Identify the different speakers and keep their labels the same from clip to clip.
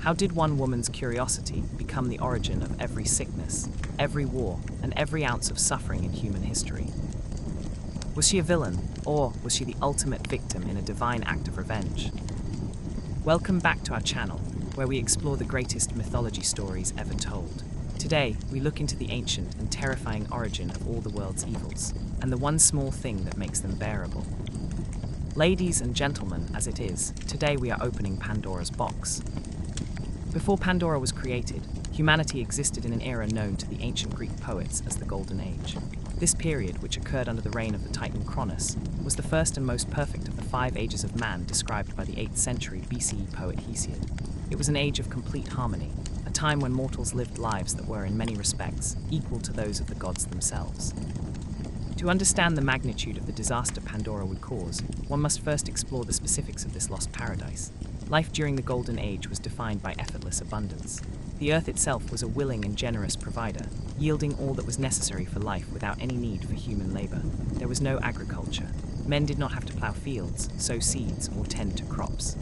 Speaker 1: How did one woman's curiosity become the origin of every sickness, every war, and every ounce of suffering in human history? Was she a villain, or was she the ultimate victim in a divine act of revenge? Welcome back to our channel, where we explore the greatest mythology stories ever told. Today, we look into the ancient and terrifying origin of all the world's evils, and the one small thing that makes them bearable. Ladies and gentlemen, as it is, today we are opening Pandora's box. Before Pandora was created, humanity existed in an era known to the ancient Greek poets as the Golden Age. This period, which occurred under the reign of the Titan Cronus, was the first and most perfect of the 5 ages of man described by the 8th century BCE poet Hesiod. It was an age of complete harmony, a time when mortals lived lives that were in many respects equal to those of the gods themselves. To understand the magnitude of the disaster Pandora would cause, one must first explore the specifics of this lost paradise. Life during the Golden Age was defined by effortless abundance. The earth itself was a willing and generous provider, yielding all that was necessary for life without any need for human labor. There was no agriculture. Men did not have to plow fields, sow seeds, or tend to crops.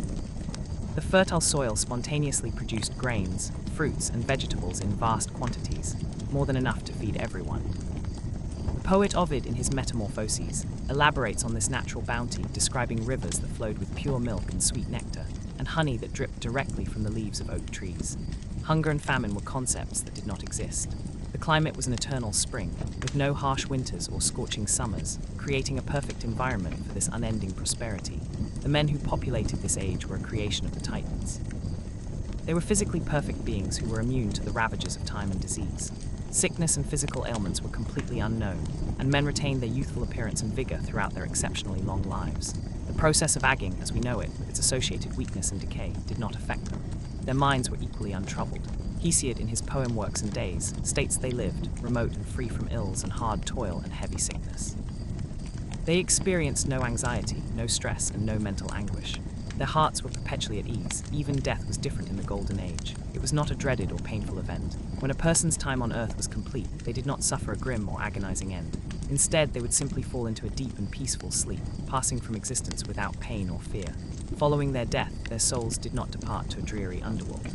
Speaker 1: The fertile soil spontaneously produced grains, fruits, and vegetables in vast quantities, more than enough to feed everyone. The poet Ovid, in his Metamorphoses, elaborates on this natural bounty, describing rivers that flowed with pure milk and sweet nectar, and honey that dripped directly from the leaves of oak trees. Hunger and famine were concepts that did not exist. The climate was an eternal spring, with no harsh winters or scorching summers, creating a perfect environment for this unending prosperity. The men who populated this age were a creation of the Titans. They were physically perfect beings who were immune to the ravages of time and disease. Sickness and physical ailments were completely unknown, and men retained their youthful appearance and vigor throughout their exceptionally long lives. The process of aging, as we know it, with its associated weakness and decay, did not affect them. Their minds were equally untroubled. Hesiod, in his poem Works and Days, states they lived, remote and free from ills and hard toil and heavy sickness. They experienced no anxiety, no stress, and no mental anguish. Their hearts were perpetually at ease. Even death was different in the Golden Age. It was not a dreaded or painful event. When a person's time on Earth was complete, they did not suffer a grim or agonizing end. Instead, they would simply fall into a deep and peaceful sleep, passing from existence without pain or fear. Following their death, their souls did not depart to a dreary underworld.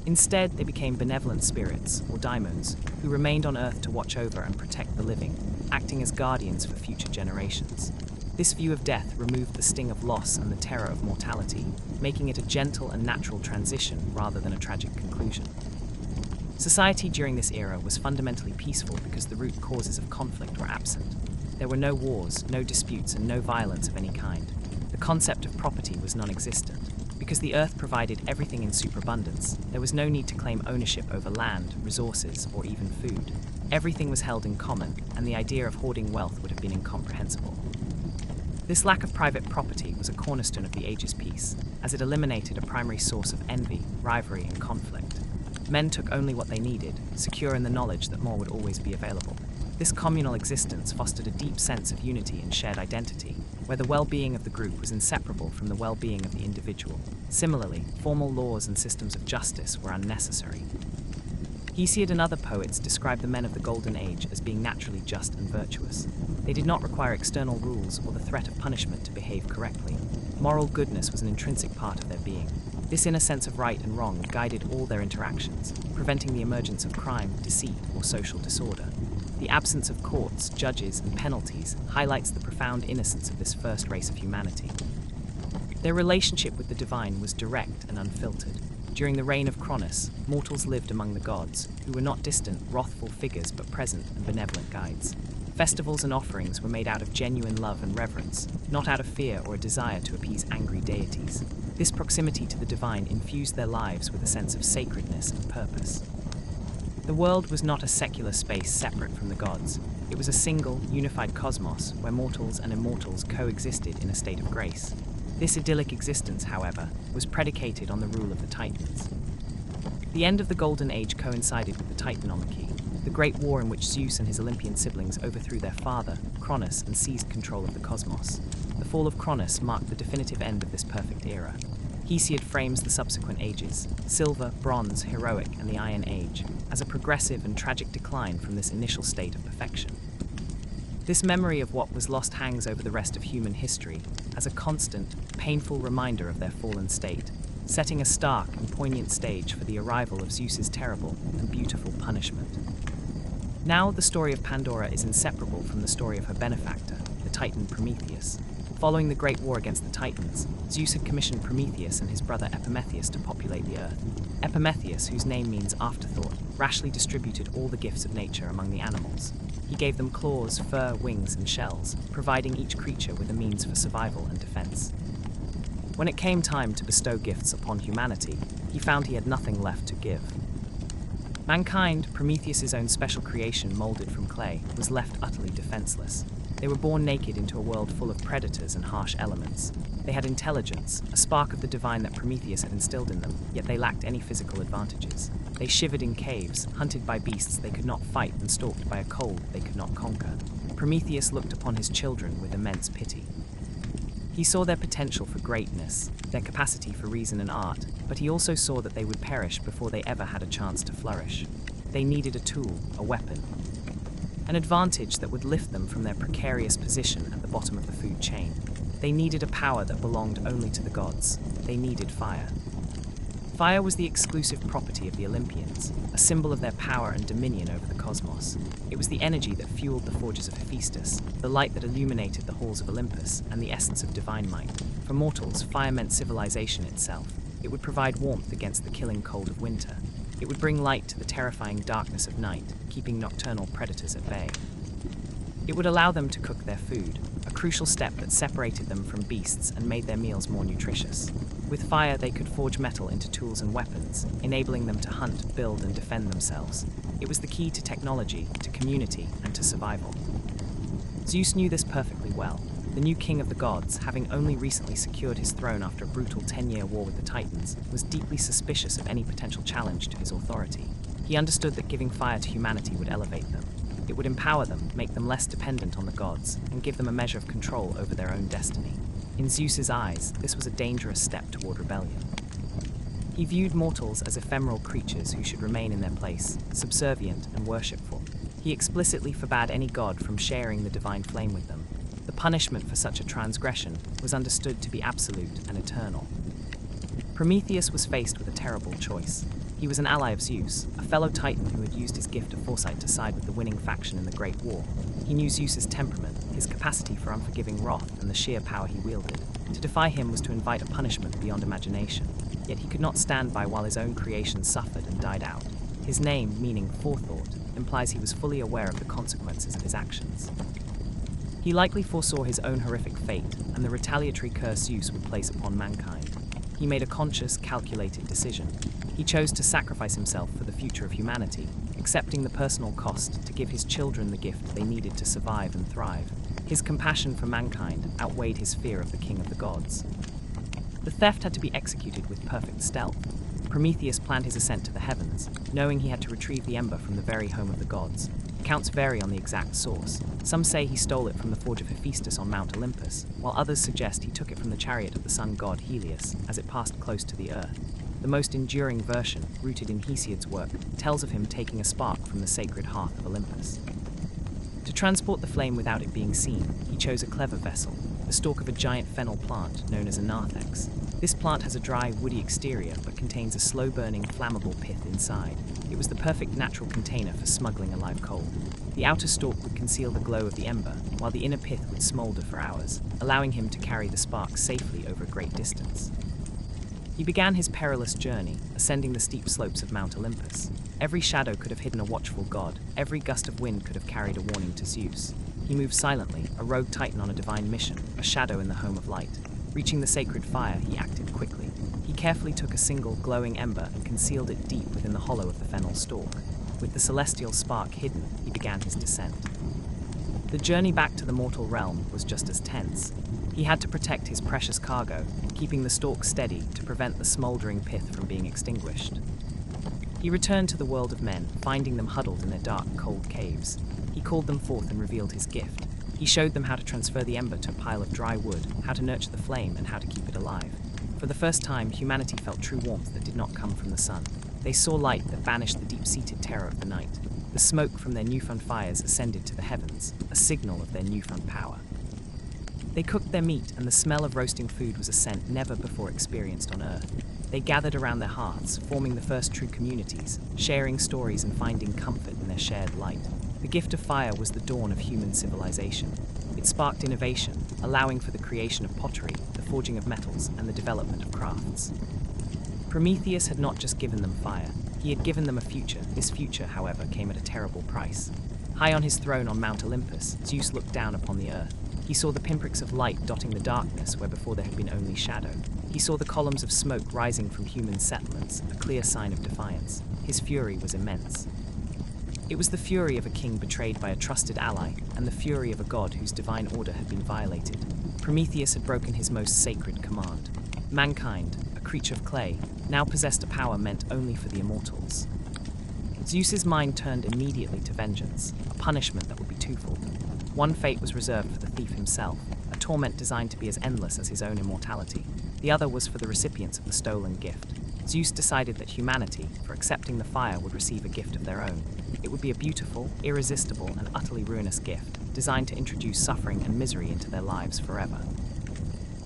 Speaker 1: Instead, they became benevolent spirits, or daimons, who remained on Earth to watch over and protect the living, acting as guardians for future generations. This view of death removed the sting of loss and the terror of mortality, making it a gentle and natural transition rather than a tragic conclusion. Society during this era was fundamentally peaceful because the root causes of conflict were absent. There were no wars, no disputes, and no violence of any kind. The concept of property was non-existent. Because the earth provided everything in superabundance, there was no need to claim ownership over land, resources, or even food. Everything was held in common, and the idea of hoarding wealth would have been incomprehensible. This lack of private property was a cornerstone of the age's peace, as it eliminated a primary source of envy, rivalry, and conflict. Men took only what they needed, secure in the knowledge that more would always be available. This communal existence fostered a deep sense of unity and shared identity, where the well-being of the group was inseparable from the well-being of the individual. Similarly, formal laws and systems of justice were unnecessary. Hesiod and other poets describe the men of the Golden Age as being naturally just and virtuous. They did not require external rules or the threat of punishment to behave correctly. Moral goodness was an intrinsic part of their being. This inner sense of right and wrong guided all their interactions, preventing the emergence of crime, deceit, or social disorder. The absence of courts, judges, and penalties highlights the profound innocence of this first race of humanity. Their relationship with the divine was direct and unfiltered. During the reign of Cronus, mortals lived among the gods, who were not distant, wrathful figures but present and benevolent guides. Festivals and offerings were made out of genuine love and reverence, not out of fear or a desire to appease angry deities. This proximity to the divine infused their lives with a sense of sacredness and purpose. The world was not a secular space separate from the gods. It was a single, unified cosmos where mortals and immortals coexisted in a state of grace. This idyllic existence, however, was predicated on the rule of the Titans. The end of the Golden Age coincided with the Titanomachy, the great war in which Zeus and his Olympian siblings overthrew their father, Cronus, and seized control of the cosmos. The fall of Cronus marked the definitive end of this perfect era. Hesiod frames the subsequent ages, Silver, Bronze, Heroic, and the Iron Age, as a progressive and tragic decline from this initial state of perfection. This memory of what was lost hangs over the rest of human history as a constant, painful reminder of their fallen state, setting a stark and poignant stage for the arrival of Zeus's terrible and beautiful punishment. Now, the story of Pandora is inseparable from the story of her benefactor, the Titan Prometheus. Following the Great War against the Titans, Zeus had commissioned Prometheus and his brother Epimetheus to populate the earth. Epimetheus, whose name means afterthought, rashly distributed all the gifts of nature among the animals. He gave them claws, fur, wings, and shells, providing each creature with a means for survival and defense. When it came time to bestow gifts upon humanity, he found he had nothing left to give. Mankind, Prometheus's own special creation molded from clay, was left utterly defenseless. They were born naked into a world full of predators and harsh elements. They had intelligence, a spark of the divine that Prometheus had instilled in them, yet they lacked any physical advantages. They shivered in caves, hunted by beasts they could not fight, and stalked by a cold they could not conquer. Prometheus looked upon his children with immense pity. He saw their potential for greatness, their capacity for reason and art, but he also saw that they would perish before they ever had a chance to flourish. They needed a tool, a weapon, an advantage that would lift them from their precarious position at the bottom of the food chain. They needed a power that belonged only to the gods. They needed fire. Fire was the exclusive property of the Olympians, a symbol of their power and dominion over the cosmos. It was the energy that fueled the forges of Hephaestus, the light that illuminated the halls of Olympus, and the essence of divine might. For mortals, fire meant civilization itself. It would provide warmth against the killing cold of winter. It would bring light to the terrifying darkness of night, keeping nocturnal predators at bay. It would allow them to cook their food, a crucial step that separated them from beasts and made their meals more nutritious. With fire, they could forge metal into tools and weapons, enabling them to hunt, build, and defend themselves. It was the key to technology, to community, and to survival. Zeus knew this perfectly well. The new king of the gods, having only recently secured his throne after a brutal 10-year war with the Titans, was deeply suspicious of any potential challenge to his authority. He understood that giving fire to humanity would elevate them. It would empower them, make them less dependent on the gods, and give them a measure of control over their own destiny. In Zeus's eyes, this was a dangerous step toward rebellion. He viewed mortals as ephemeral creatures who should remain in their place, subservient and worshipful. He explicitly forbade any god from sharing the divine flame with them. The punishment for such a transgression was understood to be absolute and eternal. Prometheus was faced with a terrible choice. He was an ally of Zeus, a fellow Titan who had used his gift of foresight to side with the winning faction in the Great War. He knew Zeus's temperament, his capacity for unforgiving wrath, and the sheer power he wielded. To defy him was to invite a punishment beyond imagination, yet he could not stand by while his own creation suffered and died out. His name, meaning forethought, implies he was fully aware of the consequences of his actions. He likely foresaw his own horrific fate and the retaliatory curse Zeus would place upon mankind. He made a conscious, calculated decision. He chose to sacrifice himself for the future of humanity, accepting the personal cost to give his children the gift they needed to survive and thrive. His compassion for mankind outweighed his fear of the king of the gods. The theft had to be executed with perfect stealth. Prometheus planned his ascent to the heavens, knowing he had to retrieve the ember from the very home of the gods. Accounts vary on the exact source. Some say he stole it from the forge of Hephaestus on Mount Olympus, while others suggest he took it from the chariot of the sun god Helios as it passed close to the earth. The most enduring version, rooted in Hesiod's work, tells of him taking a spark from the sacred hearth of Olympus. To transport the flame without it being seen, he chose a clever vessel, the stalk of a giant fennel plant known as a narthex. This plant has a dry, woody exterior but contains a slow-burning, flammable pith inside. It was the perfect natural container for smuggling a live coal. The outer stalk would conceal the glow of the ember, while the inner pith would smolder for hours, allowing him to carry the spark safely over a great distance. He began his perilous journey, ascending the steep slopes of Mount Olympus. Every shadow could have hidden a watchful god, every gust of wind could have carried a warning to Zeus. He moved silently, a rogue titan on a divine mission, a shadow in the home of light. Reaching the sacred fire, he acted quickly. He carefully took a single glowing ember and concealed it deep within the hollow of the fennel stalk. With the celestial spark hidden, he began his descent. The journey back to the mortal realm was just as tense. He had to protect his precious cargo, keeping the stalk steady to prevent the smoldering pith from being extinguished. He returned to the world of men, finding them huddled in their dark, cold caves. He called them forth and revealed his gift. He showed them how to transfer the ember to a pile of dry wood, how to nurture the flame, and how to keep it alive. For the first time, humanity felt true warmth that did not come from the sun. They saw light that banished the deep-seated terror of the night. The smoke from their newfound fires ascended to the heavens, a signal of their newfound power. They cooked their meat, and the smell of roasting food was a scent never before experienced on Earth. They gathered around their hearths, forming the first true communities, sharing stories and finding comfort in their shared light. The gift of fire was the dawn of human civilization. It sparked innovation, allowing for the creation of pottery, the forging of metals, and the development of crafts. Prometheus had not just given them fire, he had given them a future. This future, however, came at a terrible price. High on his throne on Mount Olympus, Zeus looked down upon the earth. He saw the pinpricks of light dotting the darkness where before there had been only shadow. He saw the columns of smoke rising from human settlements, a clear sign of defiance. His fury was immense. It was the fury of a king betrayed by a trusted ally, and the fury of a god whose divine order had been violated. Prometheus had broken his most sacred command. Mankind, a creature of clay, now possessed a power meant only for the immortals. Zeus's mind turned immediately to vengeance, a punishment that would be twofold. One fate was reserved for the thief himself, a torment designed to be as endless as his own immortality. The other was for the recipients of the stolen gift. Zeus decided that humanity, for accepting the fire, would receive a gift of their own. It would be a beautiful, irresistible, and utterly ruinous gift, designed to introduce suffering and misery into their lives forever.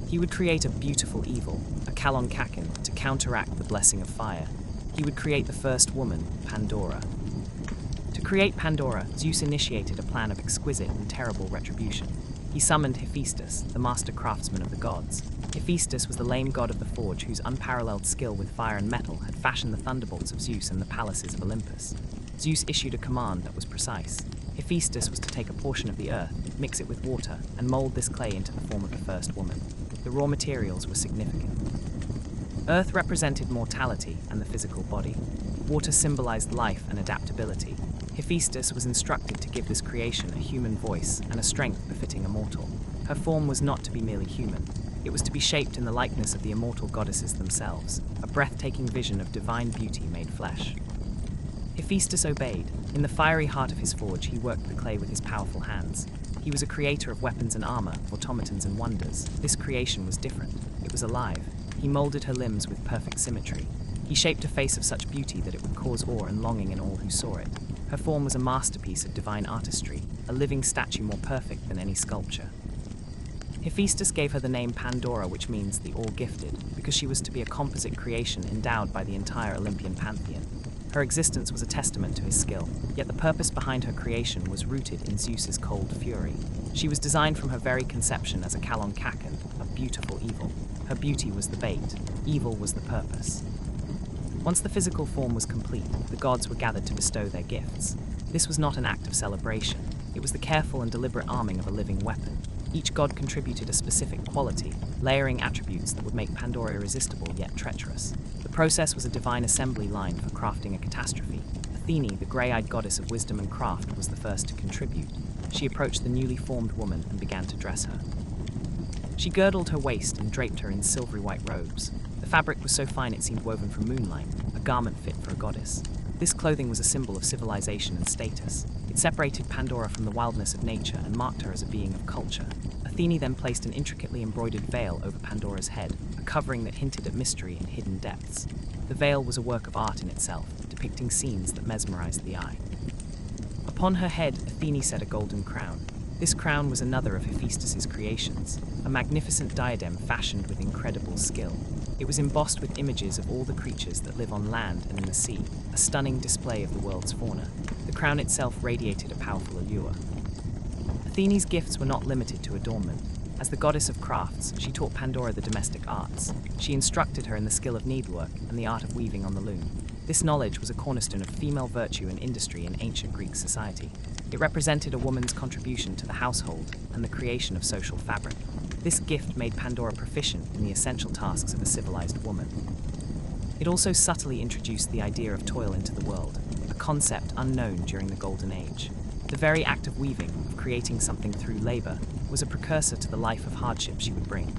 Speaker 1: He would create a beautiful evil, a Kalon-Kaken, to counteract the blessing of fire. He would create the first woman, Pandora. To create Pandora, Zeus initiated a plan of exquisite and terrible retribution. He summoned Hephaestus, the master craftsman of the gods. Hephaestus was the lame god of the forge whose unparalleled skill with fire and metal had fashioned the thunderbolts of Zeus and the palaces of Olympus. Zeus issued a command that was precise. Hephaestus was to take a portion of the earth, mix it with water, and mold this clay into the form of the first woman. The raw materials were significant. Earth represented mortality and the physical body. Water symbolized life and adaptability. Hephaestus was instructed to give this creation a human voice and a strength befitting a mortal. Her form was not to be merely human. It was to be shaped in the likeness of the immortal goddesses themselves, a breathtaking vision of divine beauty made flesh. Hephaestus obeyed. In the fiery heart of his forge, he worked the clay with his powerful hands. He was a creator of weapons and armor, automatons and wonders. This creation was different. It was alive. He molded her limbs with perfect symmetry. He shaped a face of such beauty that it would cause awe and longing in all who saw it. Her form was a masterpiece of divine artistry, a living statue more perfect than any sculpture. Hephaestus gave her the name Pandora, which means the all-gifted, because she was to be a composite creation endowed by the entire Olympian pantheon. Her existence was a testament to his skill, yet the purpose behind her creation was rooted in Zeus's cold fury. She was designed from her very conception as a Kalon-Kaken, a beautiful evil. Her beauty was the bait, evil was the purpose. Once the physical form was complete, the gods were gathered to bestow their gifts. This was not an act of celebration. It was the careful and deliberate arming of a living weapon. Each god contributed a specific quality, layering attributes that would make Pandora irresistible yet treacherous. The process was a divine assembly line for crafting a catastrophe. Athene, the grey-eyed goddess of wisdom and craft, was the first to contribute. She approached the newly formed woman and began to dress her. She girdled her waist and draped her in silvery white robes. The fabric was so fine it seemed woven from moonlight, a garment fit for a goddess. This clothing was a symbol of civilization and status. It separated Pandora from the wildness of nature and marked her as a being of culture. Athene then placed an intricately embroidered veil over Pandora's head, a covering that hinted at mystery and hidden depths. The veil was a work of art in itself, depicting scenes that mesmerized the eye. Upon her head, Athene set a golden crown. This crown was another of Hephaestus's creations, a magnificent diadem fashioned with incredible skill. It was embossed with images of all the creatures that live on land and in the sea, a stunning display of the world's fauna. The crown itself radiated a powerful allure. Athene's gifts were not limited to adornment. As the goddess of crafts, she taught Pandora the domestic arts. She instructed her in the skill of needlework and the art of weaving on the loom. This knowledge was a cornerstone of female virtue and industry in ancient Greek society. It represented a woman's contribution to the household and the creation of social fabric. This gift made Pandora proficient in the essential tasks of a civilized woman. It also subtly introduced the idea of toil into the world, a concept unknown during the Golden Age. The very act of weaving, of creating something through labor, was a precursor to the life of hardship she would bring.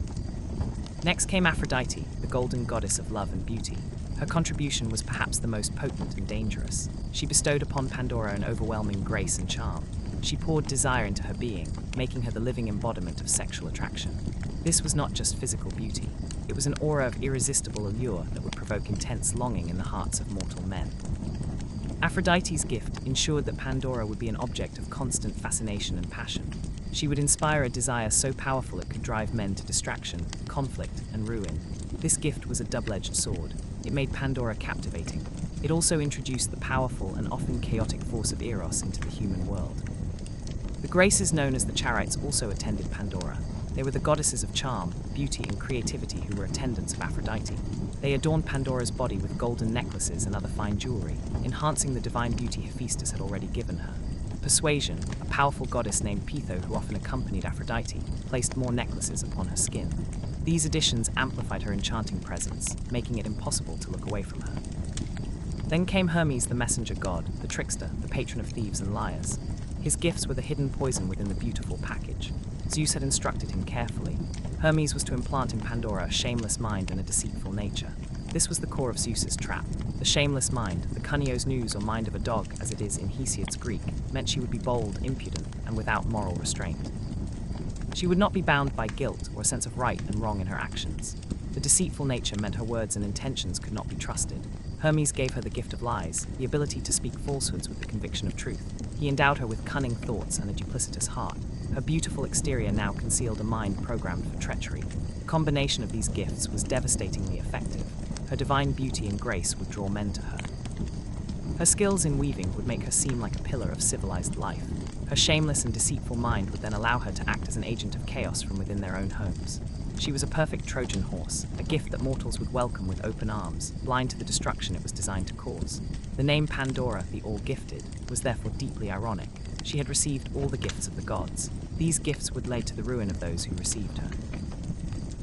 Speaker 1: Next came Aphrodite, the golden goddess of love and beauty. Her contribution was perhaps the most potent and dangerous. She bestowed upon Pandora an overwhelming grace and charm. She poured desire into her being, making her the living embodiment of sexual attraction. This was not just physical beauty. It was an aura of irresistible allure that would provoke intense longing in the hearts of mortal men. Aphrodite's gift ensured that Pandora would be an object of constant fascination and passion. She would inspire a desire so powerful it could drive men to distraction, conflict, and ruin. This gift was a double-edged sword. It made Pandora captivating. It also introduced the powerful and often chaotic force of Eros into the human world. The Graces known as the Charites also attended Pandora. They were the goddesses of charm, beauty, and creativity who were attendants of Aphrodite. They adorned Pandora's body with golden necklaces and other fine jewelry, enhancing the divine beauty Hephaestus had already given her. Persuasion, a powerful goddess named Pytho who often accompanied Aphrodite, placed more necklaces upon her skin. These additions amplified her enchanting presence, making it impossible to look away from her. Then came Hermes, the messenger god, the trickster, the patron of thieves and liars. His gifts were the hidden poison within the beautiful package. Zeus had instructed him carefully. Hermes was to implant in Pandora a shameless mind and a deceitful nature. This was the core of Zeus's trap. The shameless mind, the kunios nous or mind of a dog as it is in Hesiod's Greek, meant she would be bold, impudent, and without moral restraint. She would not be bound by guilt or a sense of right and wrong in her actions. The deceitful nature meant her words and intentions could not be trusted. Hermes gave her the gift of lies, the ability to speak falsehoods with the conviction of truth. He endowed her with cunning thoughts and a duplicitous heart. Her beautiful exterior now concealed a mind programmed for treachery. The combination of these gifts was devastatingly effective. Her divine beauty and grace would draw men to her. Her skills in weaving would make her seem like a pillar of civilized life. Her shameless and deceitful mind would then allow her to act as an agent of chaos from within their own homes. She was a perfect Trojan horse, a gift that mortals would welcome with open arms, blind to the destruction it was designed to cause. The name Pandora, the All-Gifted, was therefore deeply ironic. She had received all the gifts of the gods. These gifts would lead to the ruin of those who received her.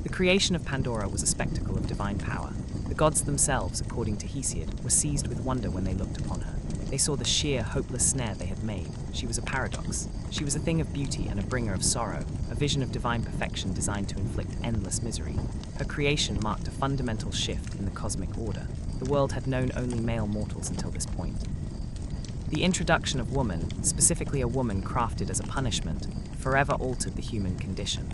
Speaker 1: The creation of Pandora was a spectacle of divine power. The gods themselves, according to Hesiod, were seized with wonder when they looked upon her. They saw the sheer, hopeless snare they had made. She was a paradox. She was a thing of beauty and a bringer of sorrow, a vision of divine perfection designed to inflict endless misery. Her creation marked a fundamental shift in the cosmic order. The world had known only male mortals until this point. The introduction of woman, specifically a woman crafted as a punishment, forever altered the human condition.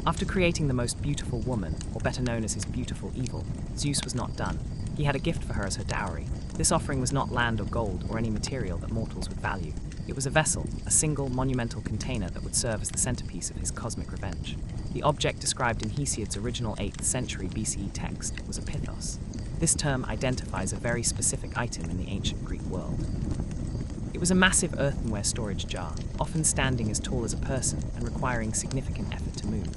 Speaker 1: After creating the most beautiful woman, or better known as his beautiful evil, Zeus was not done. He had a gift for her as her dowry. This offering was not land or gold or any material that mortals would value. It was a vessel, a single monumental container that would serve as the centerpiece of his cosmic revenge. The object described in Hesiod's original 8th century BCE text was a pithos. This term identifies a very specific item in the ancient Greek world. It was a massive earthenware storage jar, often standing as tall as a person and requiring significant effort to move.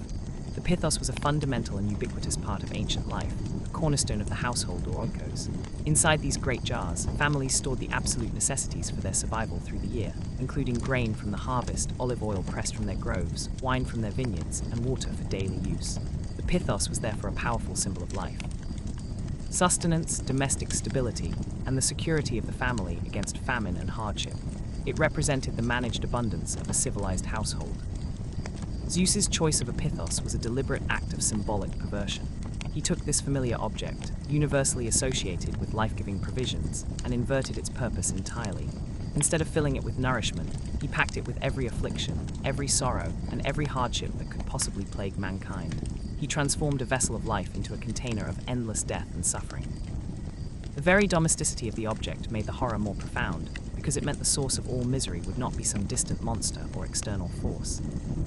Speaker 1: The pithos was a fundamental and ubiquitous part of ancient life, a cornerstone of the household or oikos. Inside these great jars, families stored the absolute necessities for their survival through the year, including grain from the harvest, olive oil pressed from their groves, wine from their vineyards, and water for daily use. The pithos was therefore a powerful symbol of life. Sustenance, domestic stability, and the security of the family against famine and hardship. It represented the managed abundance of a civilized household. Zeus's choice of a pithos was a deliberate act of symbolic perversion. He took this familiar object, universally associated with life-giving provisions, and inverted its purpose entirely. Instead of filling it with nourishment, he packed it with every affliction, every sorrow, and every hardship that could possibly plague mankind. He transformed a vessel of life into a container of endless death and suffering. The very domesticity of the object made the horror more profound, because it meant the source of all misery would not be some distant monster or external force.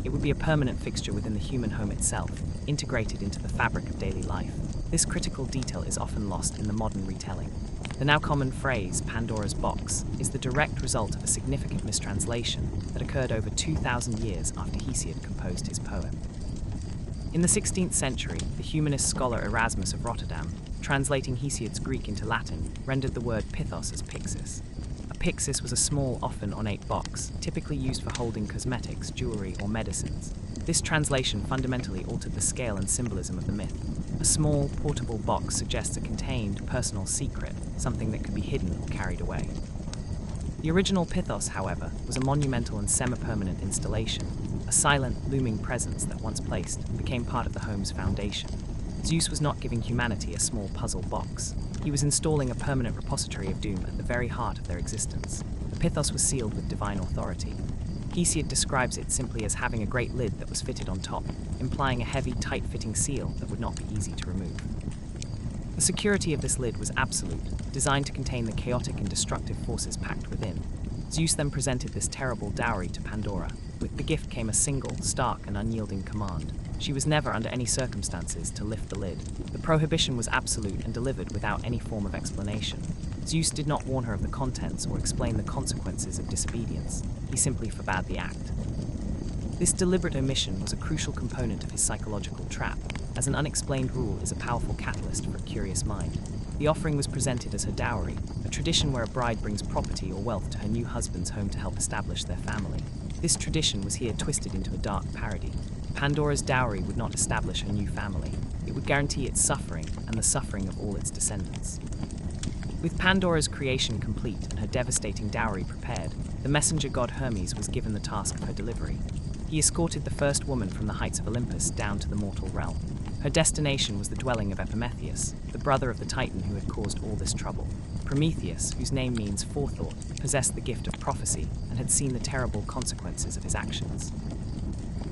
Speaker 1: It would be a permanent fixture within the human home itself, integrated into the fabric of daily life. This critical detail is often lost in the modern retelling. The now common phrase, Pandora's box, is the direct result of a significant mistranslation that occurred over 2,000 years after Hesiod composed his poem. In the 16th century, the humanist scholar Erasmus of Rotterdam, translating Hesiod's Greek into Latin, rendered the word pithos as pyxis. A pyxis was a small, often ornate box, typically used for holding cosmetics, jewelry, or medicines. This translation fundamentally altered the scale and symbolism of the myth. A small, portable box suggests a contained, personal secret, something that could be hidden or carried away. The original pithos, however, was a monumental and semi-permanent installation, a silent, looming presence that once placed became part of the home's foundation. Zeus was not giving humanity a small puzzle box. He was installing a permanent repository of doom at the very heart of their existence. The pithos was sealed with divine authority. Hesiod describes it simply as having a great lid that was fitted on top, implying a heavy, tight-fitting seal that would not be easy to remove. The security of this lid was absolute, designed to contain the chaotic and destructive forces packed within. Zeus then presented this terrible dowry to Pandora. With the gift came a single, stark and unyielding command. She was never, under any circumstances, to lift the lid. The prohibition was absolute and delivered without any form of explanation. Zeus did not warn her of the contents or explain the consequences of disobedience. He simply forbade the act. This deliberate omission was a crucial component of his psychological trap, as an unexplained rule is a powerful catalyst for a curious mind. The offering was presented as her dowry, a tradition where a bride brings property or wealth to her new husband's home to help establish their family. This tradition was here twisted into a dark parody. Pandora's dowry would not establish her new family. It would guarantee its suffering and the suffering of all its descendants. With Pandora's creation complete and her devastating dowry prepared, the messenger god Hermes was given the task of her delivery. He escorted the first woman from the heights of Olympus down to the mortal realm. Her destination was the dwelling of Epimetheus, the brother of the Titan who had caused all this trouble. Prometheus, whose name means forethought, possessed the gift of prophecy and had seen the terrible consequences of his actions.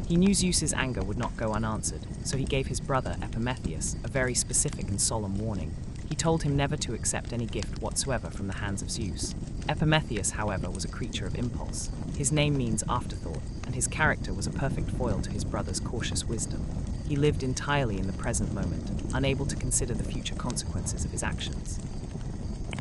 Speaker 1: He knew Zeus's anger would not go unanswered, so he gave his brother Epimetheus a very specific and solemn warning. He told him never to accept any gift whatsoever from the hands of Zeus. Epimetheus, however, was a creature of impulse. His name means afterthought, and his character was a perfect foil to his brother's cautious wisdom. He lived entirely in the present moment, unable to consider the future consequences of his actions.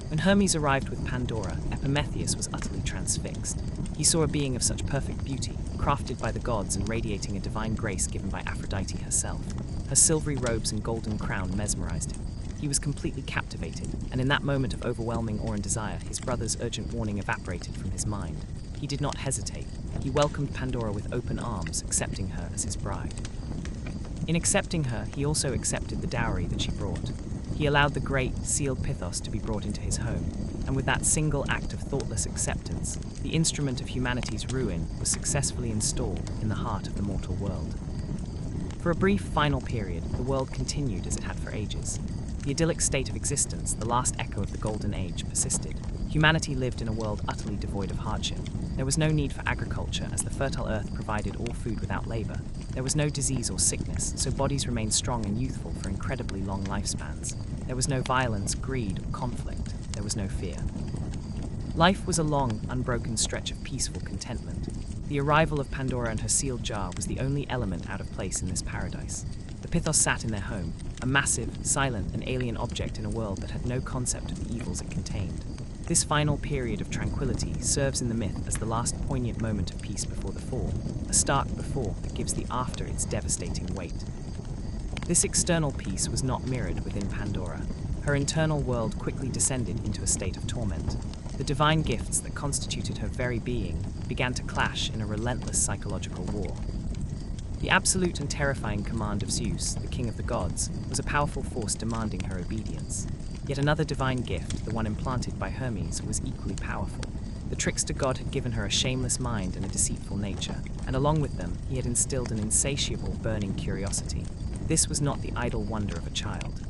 Speaker 1: When Hermes arrived with Pandora, Epimetheus was utterly transfixed. He saw a being of such perfect beauty, crafted by the gods and radiating a divine grace given by Aphrodite herself. Her silvery robes and golden crown mesmerized him. He was completely captivated, and in that moment of overwhelming awe and desire, his brother's urgent warning evaporated from his mind. He did not hesitate. He welcomed Pandora with open arms, accepting her as his bride. In accepting her, he also accepted the dowry that she brought. He allowed the great, sealed Pythos to be brought into his home, and with that single act of thoughtless acceptance, the instrument of humanity's ruin was successfully installed in the heart of the mortal world. For a brief final period, the world continued as it had for ages. The idyllic state of existence, the last echo of the Golden Age, persisted. Humanity lived in a world utterly devoid of hardship. There was no need for agriculture, as the fertile earth provided all food without labor. There was no disease or sickness, so bodies remained strong and youthful for incredibly long lifespans. There was no violence, greed, or conflict. There was no fear. Life was a long, unbroken stretch of peaceful contentment. The arrival of Pandora and her sealed jar was the only element out of place in this paradise. The Pythos sat in their home, a massive, silent, and alien object in a world that had no concept of the evils it contained. This final period of tranquility serves in the myth as the last poignant moment of peace before the fall, a stark before that gives the after its devastating weight. This external peace was not mirrored within Pandora. Her internal world quickly descended into a state of torment. The divine gifts that constituted her very being began to clash in a relentless psychological war. The absolute and terrifying command of Zeus, the king of the gods, was a powerful force demanding her obedience. Yet another divine gift, the one implanted by Hermes, was equally powerful. The trickster god had given her a shameless mind and a deceitful nature, and along with them, he had instilled an insatiable, burning curiosity. This was not the idle wonder of a child.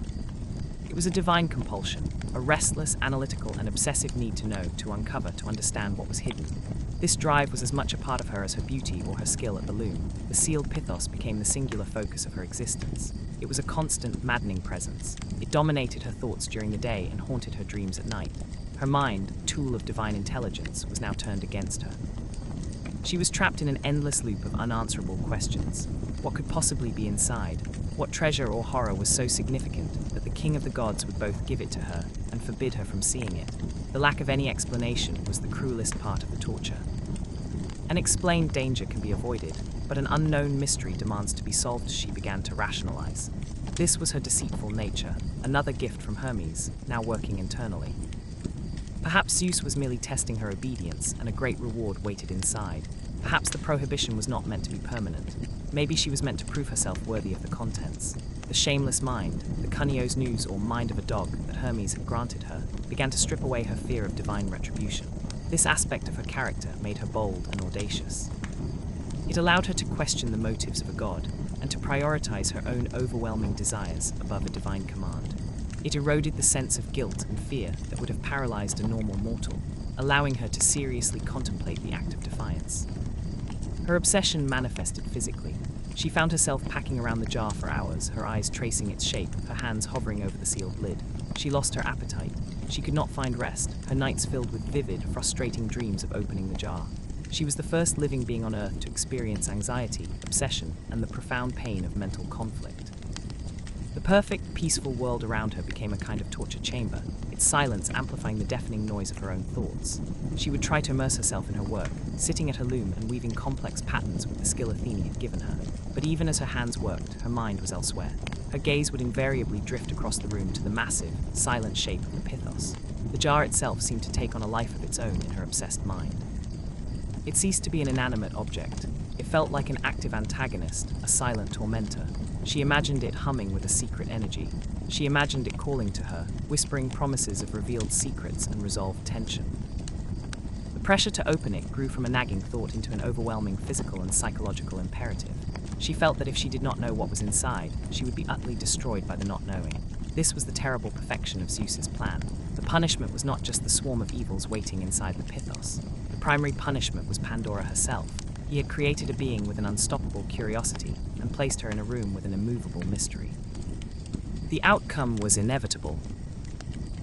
Speaker 1: It was a divine compulsion, a restless, analytical, and obsessive need to know, to uncover, to understand what was hidden. This drive was as much a part of her as her beauty or her skill at the loom. The sealed Pythos became the singular focus of her existence. It was a constant, maddening presence. It dominated her thoughts during the day and haunted her dreams at night. Her mind, tool of divine intelligence, was now turned against her. She was trapped in an endless loop of unanswerable questions. What could possibly be inside? What treasure or horror was so significant that the king of the gods would both give it to her and forbid her from seeing it? The lack of any explanation was the cruelest part of the torture. An explained danger can be avoided, but an unknown mystery demands to be solved. She began to rationalize. This was her deceitful nature, another gift from Hermes, now working internally. Perhaps Zeus was merely testing her obedience, and a great reward waited inside. Perhaps the prohibition was not meant to be permanent. Maybe she was meant to prove herself worthy of the contents. The shameless mind, the cunios nous or mind of a dog that Hermes had granted her, began to strip away her fear of divine retribution. This aspect of her character made her bold and audacious. It allowed her to question the motives of a god and to prioritize her own overwhelming desires above a divine command. It eroded the sense of guilt and fear that would have paralyzed a normal mortal, allowing her to seriously contemplate the act of defiance. Her obsession manifested physically. She found herself packing around the jar for hours, her eyes tracing its shape, her hands hovering over the sealed lid. She lost her appetite. She could not find rest, her nights filled with vivid, frustrating dreams of opening the jar. She was the first living being on Earth to experience anxiety, obsession, and the profound pain of mental conflict. The perfect, peaceful world around her became a kind of torture chamber, its silence amplifying the deafening noise of her own thoughts. She would try to immerse herself in her work, sitting at her loom and weaving complex patterns with the skill Athene had given her. But even as her hands worked, her mind was elsewhere. Her gaze would invariably drift across the room to the massive, silent shape of the Pythos. The jar itself seemed to take on a life of its own in her obsessed mind. It ceased to be an inanimate object. It felt like an active antagonist, a silent tormentor. She imagined it humming with a secret energy. She imagined it calling to her, whispering promises of revealed secrets and resolved tension. The pressure to open it grew from a nagging thought into an overwhelming physical and psychological imperative. She felt that if she did not know what was inside, she would be utterly destroyed by the not knowing. This was the terrible perfection of Zeus's plan. The punishment was not just the swarm of evils waiting inside the Pythos. The primary punishment was Pandora herself. He had created a being with an unstoppable curiosity and placed her in a room with an immovable mystery. The outcome was inevitable.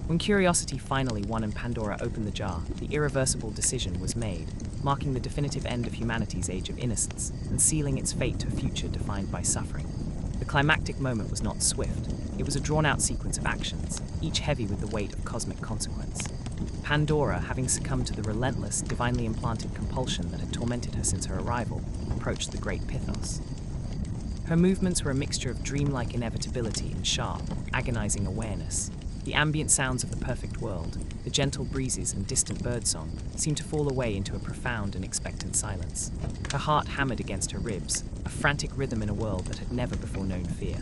Speaker 1: When curiosity finally won and Pandora opened the jar, the irreversible decision was made, marking the definitive end of humanity's age of innocence and sealing its fate to a future defined by suffering. The climactic moment was not swift. It was a drawn-out sequence of actions, each heavy with the weight of cosmic consequence. Pandora, having succumbed to the relentless, divinely implanted compulsion that had tormented her since her arrival, approached the great Pythos. Her movements were a mixture of dreamlike inevitability and sharp, agonizing awareness. The ambient sounds of the perfect world, the gentle breezes and distant birdsong, seemed to fall away into a profound and expectant silence. Her heart hammered against her ribs, a frantic rhythm in a world that had never before known fear.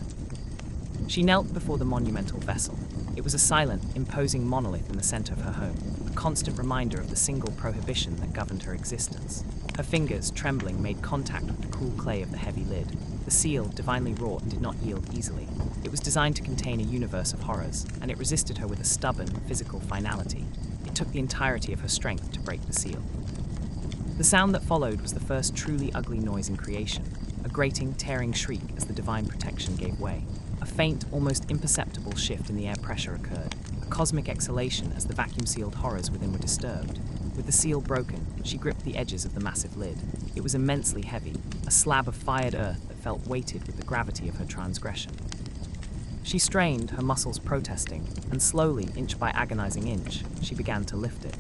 Speaker 1: She knelt before the monumental vessel. It was a silent, imposing monolith in the center of her home, a constant reminder of the single prohibition that governed her existence. Her fingers, trembling, made contact with the cool clay of the heavy lid. The seal, divinely wrought, did not yield easily. It was designed to contain a universe of horrors, and it resisted her with a stubborn, physical finality. It took the entirety of her strength to break the seal. The sound that followed was the first truly ugly noise in creation, a grating, tearing shriek as the divine protection gave way. A faint, almost imperceptible shift in the air pressure occurred, a cosmic exhalation as the vacuum-sealed horrors within were disturbed. With the seal broken, she gripped the edges of the massive lid. It was immensely heavy, a slab of fired earth that felt weighted with the gravity of her transgression. She strained, her muscles protesting, and slowly, inch by agonizing inch, she began to lift it.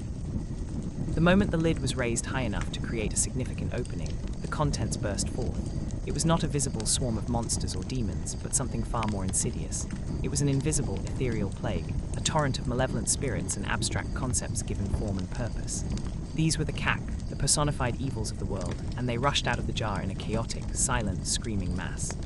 Speaker 1: The moment the lid was raised high enough to create a significant opening, the contents burst forth. It was not a visible swarm of monsters or demons, but something far more insidious. It was an invisible, ethereal plague, a torrent of malevolent spirits and abstract concepts given form and purpose. These were the Kak, the personified evils of the world, and they rushed out of the jar in a chaotic, silent, screaming mass.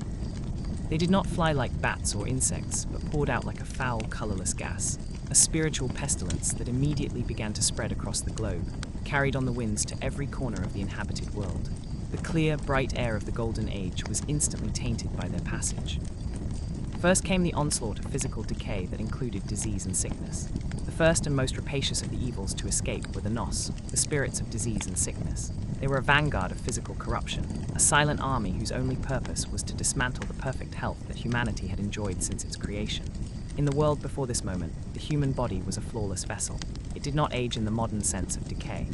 Speaker 1: They did not fly like bats or insects, but poured out like a foul, colorless gas, a spiritual pestilence that immediately began to spread across the globe, carried on the winds to every corner of the inhabited world. The clear, bright air of the Golden Age was instantly tainted by their passage. First came the onslaught of physical decay that included disease and sickness. The first and most rapacious of the evils to escape were the Nos, the spirits of disease and sickness. They were a vanguard of physical corruption, a silent army whose only purpose was to dismantle the perfect health that humanity had enjoyed since its creation. In the world before this moment, the human body was a flawless vessel. It did not age in the modern sense of decay.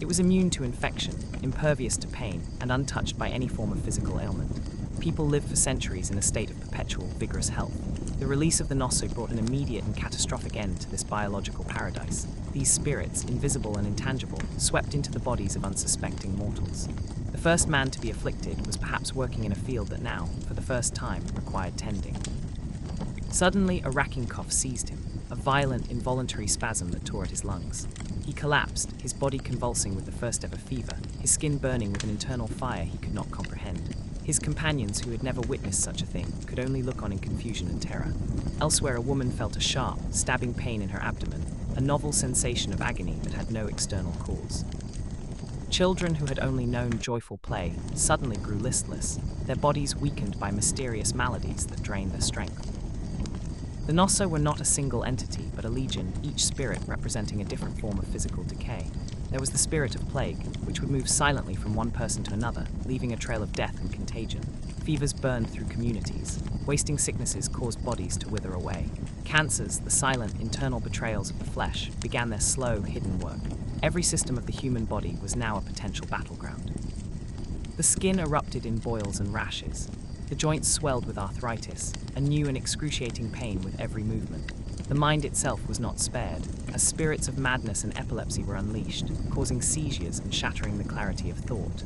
Speaker 1: It was immune to infection, impervious to pain, and untouched by any form of physical ailment. People lived for centuries in a state of perpetual, vigorous health. The release of the Nosso brought an immediate and catastrophic end to this biological paradise. These spirits, invisible and intangible, swept into the bodies of unsuspecting mortals. The first man to be afflicted was perhaps working in a field that now, for the first time, required tending. Suddenly, a racking cough seized him, a violent, involuntary spasm that tore at his lungs. He collapsed, his body convulsing with the first-ever fever, his skin burning with an internal fire he could not comprehend. His companions, who had never witnessed such a thing, could only look on in confusion and terror. Elsewhere, a woman felt a sharp, stabbing pain in her abdomen, a novel sensation of agony that had no external cause. Children who had only known joyful play suddenly grew listless, their bodies weakened by mysterious maladies that drained their strength. The Nosso were not a single entity, but a legion, each spirit representing a different form of physical decay. There was the spirit of plague, which would move silently from one person to another, leaving a trail of death and contagion. Fevers burned through communities. Wasting sicknesses caused bodies to wither away. Cancers, the silent, internal betrayals of the flesh, began their slow, hidden work. Every system of the human body was now a potential battleground. The skin erupted in boils and rashes. The joints swelled with arthritis, a new and excruciating pain with every movement. The mind itself was not spared, as spirits of madness and epilepsy were unleashed, causing seizures and shattering the clarity of thought.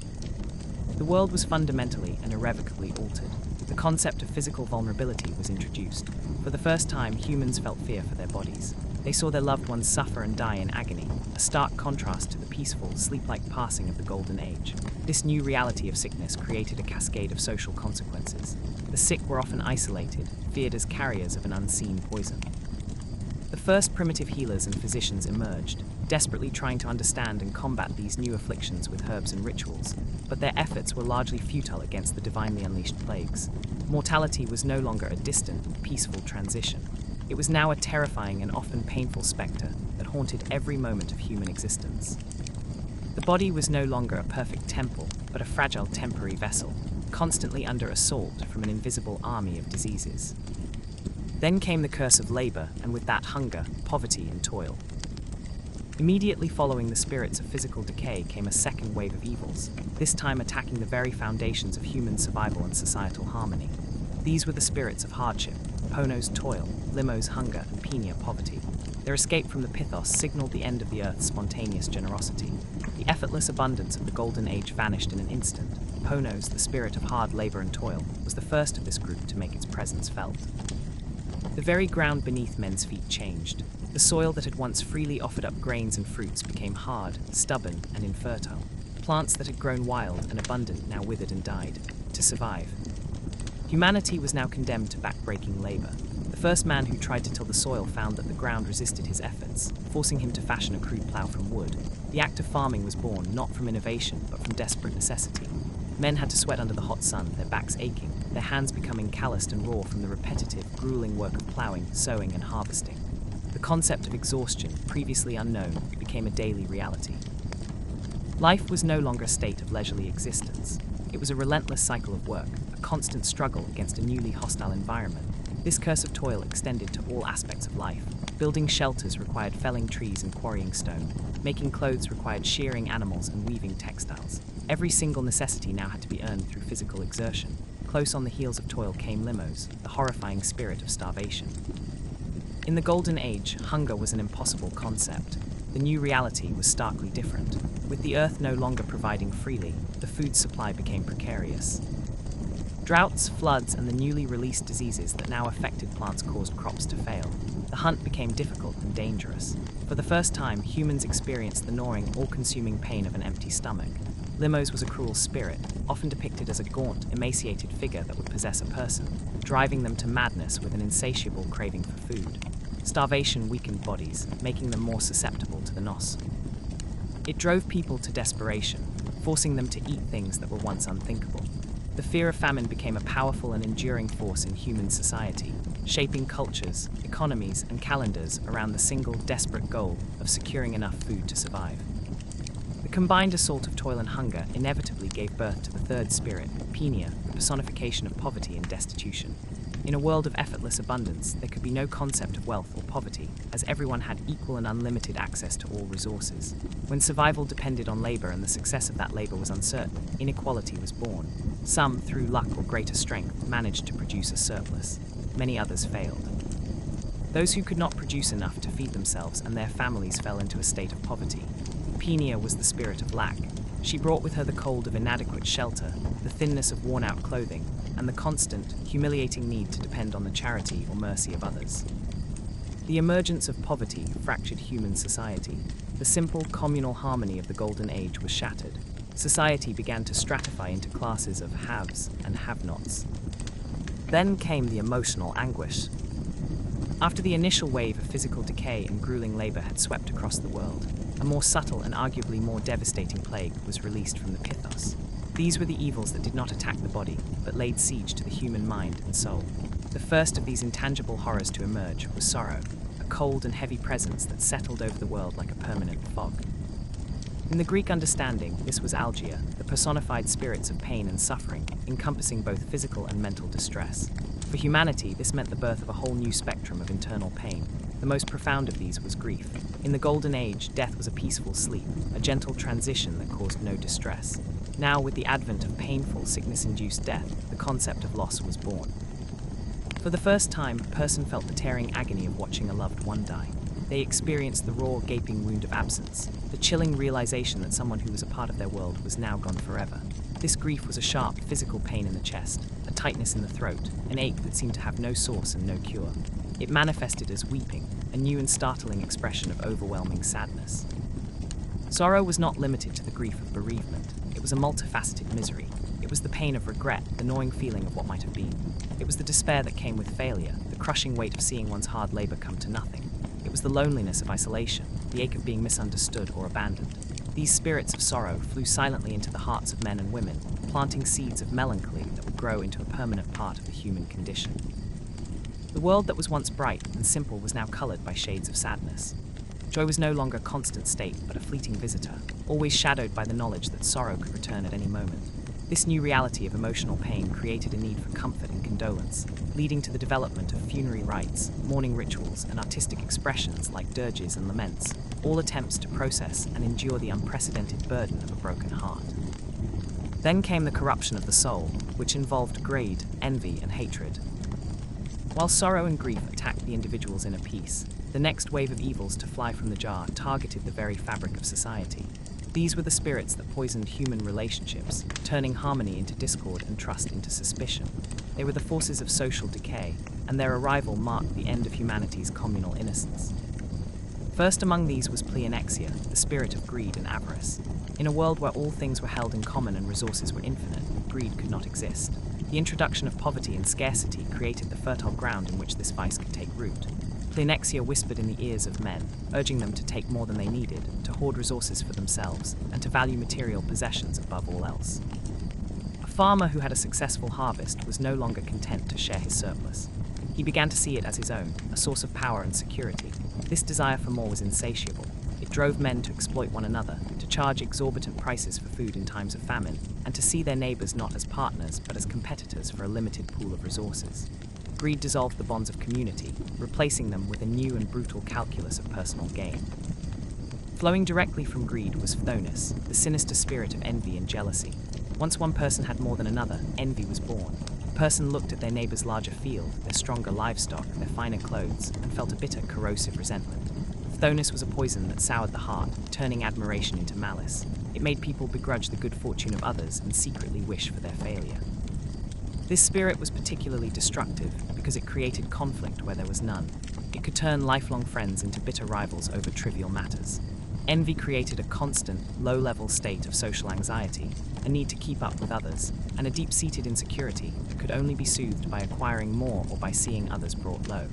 Speaker 1: The world was fundamentally and irrevocably altered. The concept of physical vulnerability was introduced. For the first time, humans felt fear for their bodies. They saw their loved ones suffer and die in agony, a stark contrast to the peaceful, sleep-like passing of the Golden Age. This new reality of sickness created a cascade of social consequences. The sick were often isolated, feared as carriers of an unseen poison. The first primitive healers and physicians emerged, desperately trying to understand and combat these new afflictions with herbs and rituals, but their efforts were largely futile against the divinely unleashed plagues. Mortality was no longer a distant, peaceful transition. It was now a terrifying and often painful spectre that haunted every moment of human existence. The body was no longer a perfect temple, but a fragile temporary vessel, constantly under assault from an invisible army of diseases. Then came the curse of labor, and with that hunger, poverty, and toil. Immediately following the spirits of physical decay came a second wave of evils, this time attacking the very foundations of human survival and societal harmony. These were the spirits of hardship, Pono's toil, Limo's hunger, and Penia poverty. Their escape from the Pythos signaled the end of the Earth's spontaneous generosity. The effortless abundance of the Golden Age vanished in an instant. Ponos, the spirit of hard labor and toil, was the first of this group to make its presence felt. The very ground beneath men's feet changed. The soil that had once freely offered up grains and fruits became hard, stubborn, and infertile. Plants that had grown wild and abundant now withered and died. To survive, humanity was now condemned to backbreaking labor. The first man who tried to till the soil found that the ground resisted his efforts, forcing him to fashion a crude plow from wood. The act of farming was born not from innovation, but from desperate necessity. Men had to sweat under the hot sun, their backs aching, their hands becoming calloused and raw from the repetitive, grueling work of plowing, sowing, and harvesting. The concept of exhaustion, previously unknown, became a daily reality. Life was no longer a state of leisurely existence. It was a relentless cycle of work, a constant struggle against a newly hostile environment. This curse of toil extended to all aspects of life. Building shelters required felling trees and quarrying stone. Making clothes required shearing animals and weaving textiles. Every single necessity now had to be earned through physical exertion. Close on the heels of toil came Limos, the horrifying spirit of starvation. In the Golden Age, hunger was an impossible concept. The new reality was starkly different. With the earth no longer providing freely, the food supply became precarious. Droughts, floods, and the newly released diseases that now affected plants caused crops to fail. The hunt became difficult and dangerous. For the first time, humans experienced the gnawing, all-consuming pain of an empty stomach. Limos was a cruel spirit, often depicted as a gaunt, emaciated figure that would possess a person, driving them to madness with an insatiable craving for food. Starvation weakened bodies, making them more susceptible to the nos. It drove people to desperation, forcing them to eat things that were once unthinkable. The fear of famine became a powerful and enduring force in human society, shaping cultures, economies, and calendars around the single, desperate goal of securing enough food to survive. The combined assault of toil and hunger inevitably gave birth to the third spirit, Penia, the personification of poverty and destitution. In a world of effortless abundance, there could be no concept of wealth or poverty, as everyone had equal and unlimited access to all resources. When survival depended on labor and the success of that labor was uncertain, inequality was born. Some, through luck or greater strength, managed to produce a surplus. Many others failed. Those who could not produce enough to feed themselves and their families fell into a state of poverty. Penia was the spirit of lack. She brought with her the cold of inadequate shelter, the thinness of worn-out clothing, and the constant, humiliating need to depend on the charity or mercy of others. The emergence of poverty fractured human society. The simple, communal harmony of the Golden Age was shattered. Society began to stratify into classes of haves and have-nots. Then came the emotional anguish. After the initial wave of physical decay and grueling labor had swept across the world, a more subtle and arguably more devastating plague was released from the Pythos. These were the evils that did not attack the body, but laid siege to the human mind and soul. The first of these intangible horrors to emerge was sorrow, a cold and heavy presence that settled over the world like a permanent fog. In the Greek understanding, this was algia, the personified spirits of pain and suffering, encompassing both physical and mental distress. For humanity, this meant the birth of a whole new spectrum of internal pain. The most profound of these was grief. In the Golden Age, death was a peaceful sleep, a gentle transition that caused no distress. Now, with the advent of painful, sickness-induced death, the concept of loss was born. For the first time, a person felt the tearing agony of watching a loved one die. They experienced the raw, gaping wound of absence, the chilling realization that someone who was a part of their world was now gone forever. This grief was a sharp, physical pain in the chest, a tightness in the throat, an ache that seemed to have no source and no cure. It manifested as weeping, a new and startling expression of overwhelming sadness. Sorrow was not limited to the grief of bereavement. It was a multifaceted misery. It was the pain of regret, the gnawing feeling of what might have been. It was the despair that came with failure, the crushing weight of seeing one's hard labor come to nothing. It was the loneliness of isolation, the ache of being misunderstood or abandoned. These spirits of sorrow flew silently into the hearts of men and women, planting seeds of melancholy that would grow into a permanent part of the human condition. The world that was once bright and simple was now colored by shades of sadness. Joy was no longer a constant state, but a fleeting visitor, always shadowed by the knowledge that sorrow could return at any moment. This new reality of emotional pain created a need for comfort and condolence, leading to the development of funerary rites, mourning rituals, and artistic expressions like dirges and laments, all attempts to process and endure the unprecedented burden of a broken heart. Then came the corruption of the soul, which involved greed, envy, and hatred. While sorrow and grief attacked the individual's inner peace, the next wave of evils to fly from the jar targeted the very fabric of society. These were the spirits that poisoned human relationships, turning harmony into discord and trust into suspicion. They were the forces of social decay, and their arrival marked the end of humanity's communal innocence. First among these was pleonexia, the spirit of greed and avarice. In a world where all things were held in common and resources were infinite, greed could not exist. The introduction of poverty and scarcity created the fertile ground in which this vice could take root. Pleonexia whispered in the ears of men, urging them to take more than they needed, to hoard resources for themselves, and to value material possessions above all else. A farmer who had a successful harvest was no longer content to share his surplus. He began to see it as his own, a source of power and security. This desire for more was insatiable. It drove men to exploit one another, to charge exorbitant prices for food in times of famine, and to see their neighbors not as partners but as competitors for a limited pool of resources. Greed dissolved the bonds of community, replacing them with a new and brutal calculus of personal gain. Flowing directly from greed was Phthonus, the sinister spirit of envy and jealousy. Once one person had more than another, envy was born. A person looked at their neighbor's larger field, their stronger livestock, their finer clothes, and felt a bitter, corrosive resentment. Phthonus was a poison that soured the heart, turning admiration into malice. It made people begrudge the good fortune of others and secretly wish for their failure. This spirit was particularly destructive because it created conflict where there was none. It could turn lifelong friends into bitter rivals over trivial matters. Envy created a constant, low-level state of social anxiety, a need to keep up with others, and a deep-seated insecurity that could only be soothed by acquiring more or by seeing others brought low.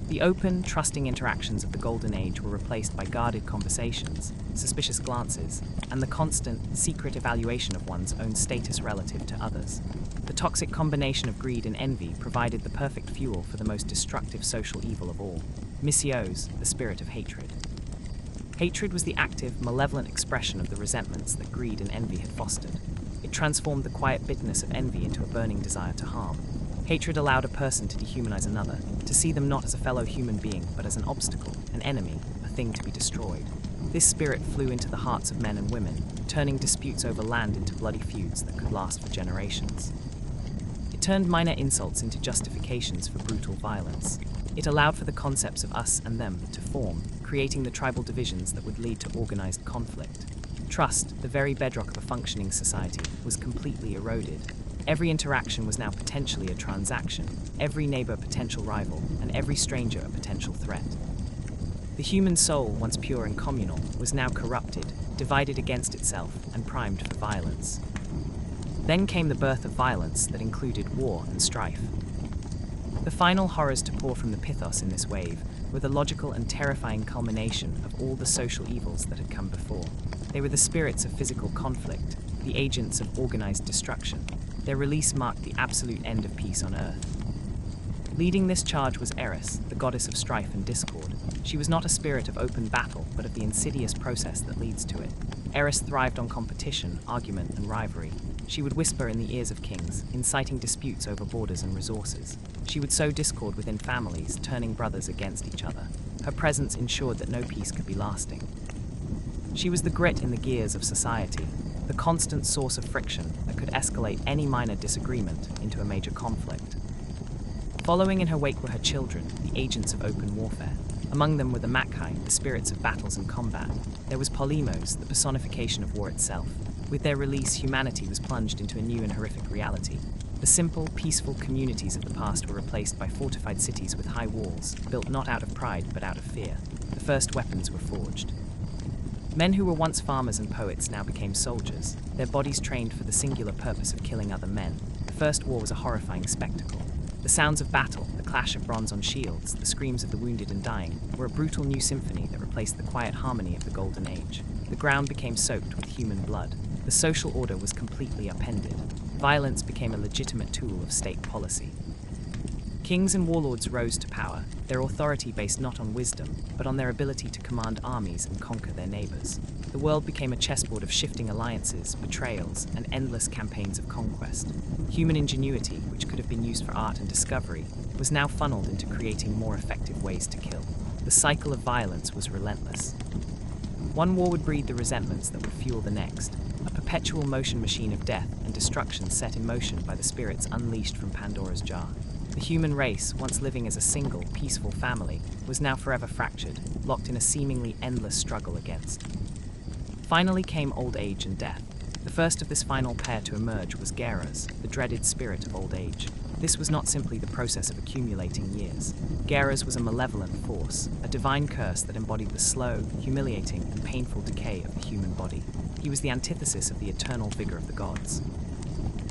Speaker 1: The open, trusting interactions of the Golden Age were replaced by guarded conversations, suspicious glances, and the constant, secret evaluation of one's own status relative to others. The toxic combination of greed and envy provided the perfect fuel for the most destructive social evil of all, mysios, the spirit of hatred. Hatred was the active, malevolent expression of the resentments that greed and envy had fostered. It transformed the quiet bitterness of envy into a burning desire to harm. Hatred allowed a person to dehumanize another, to see them not as a fellow human being, but as an obstacle, an enemy, a thing to be destroyed. This spirit flew into the hearts of men and women, turning disputes over land into bloody feuds that could last for generations. It turned minor insults into justifications for brutal violence. It allowed for the concepts of us and them to form, creating the tribal divisions that would lead to organized conflict. Trust, the very bedrock of a functioning society, was completely eroded. Every interaction was now potentially a transaction, every neighbor a potential rival, and every stranger a potential threat. The human soul, once pure and communal, was now corrupted, divided against itself, and primed for violence. Then came the birth of violence that included war and strife. The final horrors to pour from the Pythos in this wave were the logical and terrifying culmination of all the social evils that had come before. They were the spirits of physical conflict, the agents of organized destruction. Their release marked the absolute end of peace on Earth. Leading this charge was Eris, the goddess of strife and discord. She was not a spirit of open battle, but of the insidious process that leads to it. Eris thrived on competition, argument, and rivalry. She would whisper in the ears of kings, inciting disputes over borders and resources. She would sow discord within families, turning brothers against each other. Her presence ensured that no peace could be lasting. She was the grit in the gears of society, the constant source of friction that could escalate any minor disagreement into a major conflict. Following in her wake were her children, the agents of open warfare. Among them were the Makai, the spirits of battles and combat. There was Polymos, the personification of war itself. With their release, humanity was plunged into a new and horrific reality. The simple, peaceful communities of the past were replaced by fortified cities with high walls, built not out of pride but out of fear. The first weapons were forged. Men who were once farmers and poets now became soldiers, their bodies trained for the singular purpose of killing other men. The first war was a horrifying spectacle. The sounds of battle, the clash of bronze on shields, the screams of the wounded and dying, were a brutal new symphony that replaced the quiet harmony of the Golden Age. The ground became soaked with human blood. The social order was completely upended. Violence became a legitimate tool of state policy. Kings and warlords rose to power, their authority based not on wisdom, but on their ability to command armies and conquer their neighbors. The world became a chessboard of shifting alliances, betrayals, and endless campaigns of conquest. Human ingenuity, which could have been used for art and discovery, was now funneled into creating more effective ways to kill. The cycle of violence was relentless. One war would breed the resentments that would fuel the next, a perpetual motion machine of death and destruction set in motion by the spirits unleashed from Pandora's jar. The human race, once living as a single, peaceful family, was now forever fractured, locked in a seemingly endless struggle against. Finally came old age and death. The first of this final pair to emerge was Gera's, the dreaded spirit of old age. This was not simply the process of accumulating years. Gera's was a malevolent force, a divine curse that embodied the slow, humiliating, and painful decay of the human body. He was the antithesis of the eternal vigor of the gods.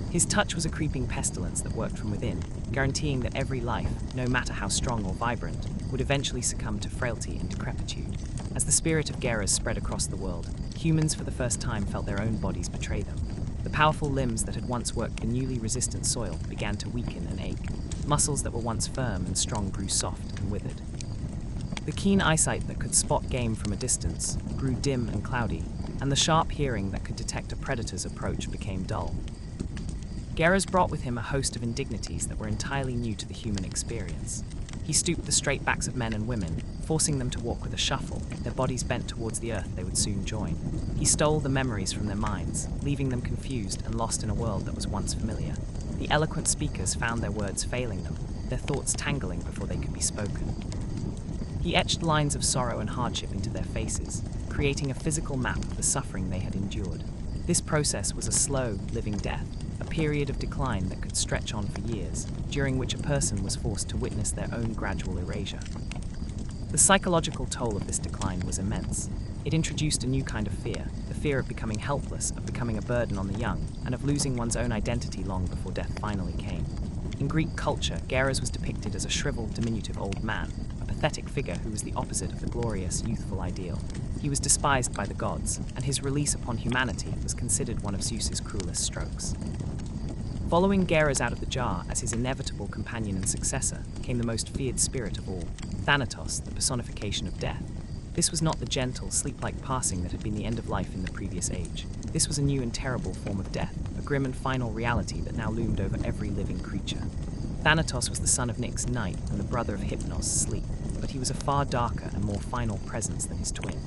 Speaker 1: His touch was a creeping pestilence that worked from within, guaranteeing that every life, no matter how strong or vibrant, would eventually succumb to frailty and decrepitude. As the spirit of Gera's spread across the world, humans for the first time felt their own bodies betray them. The powerful limbs that had once worked the newly resistant soil began to weaken and ache. Muscles that were once firm and strong grew soft and withered. The keen eyesight that could spot game from a distance grew dim and cloudy, and the sharp hearing that could detect a predator's approach became dull. Gera's brought with him a host of indignities that were entirely new to the human experience. He stooped the straight backs of men and women, forcing them to walk with a shuffle, their bodies bent towards the earth they would soon join. He stole the memories from their minds, leaving them confused and lost in a world that was once familiar. The eloquent speakers found their words failing them, their thoughts tangling before they could be spoken. He etched lines of sorrow and hardship into their faces, creating a physical map of the suffering they had endured. This process was a slow, living death, a period of decline that could stretch on for years, during which a person was forced to witness their own gradual erasure. The psychological toll of this decline was immense. It introduced a new kind of fear, the fear of becoming helpless, of becoming a burden on the young, and of losing one's own identity long before death finally came. In Greek culture, Gera's was depicted as a shriveled, diminutive old man, a pathetic figure who was the opposite of the glorious, youthful ideal. He was despised by the gods, and his release upon humanity was considered one of Zeus's cruelest strokes. Following Gera's out of the jar as his inevitable companion and successor came the most feared spirit of all, Thanatos, the personification of death. This was not the gentle, sleep-like passing that had been the end of life in the previous age. This was a new and terrible form of death, a grim and final reality that now loomed over every living creature. Thanatos was the son of Nyx, Night, and the brother of Hypnos, Sleep, but he was a far darker and more final presence than his twin.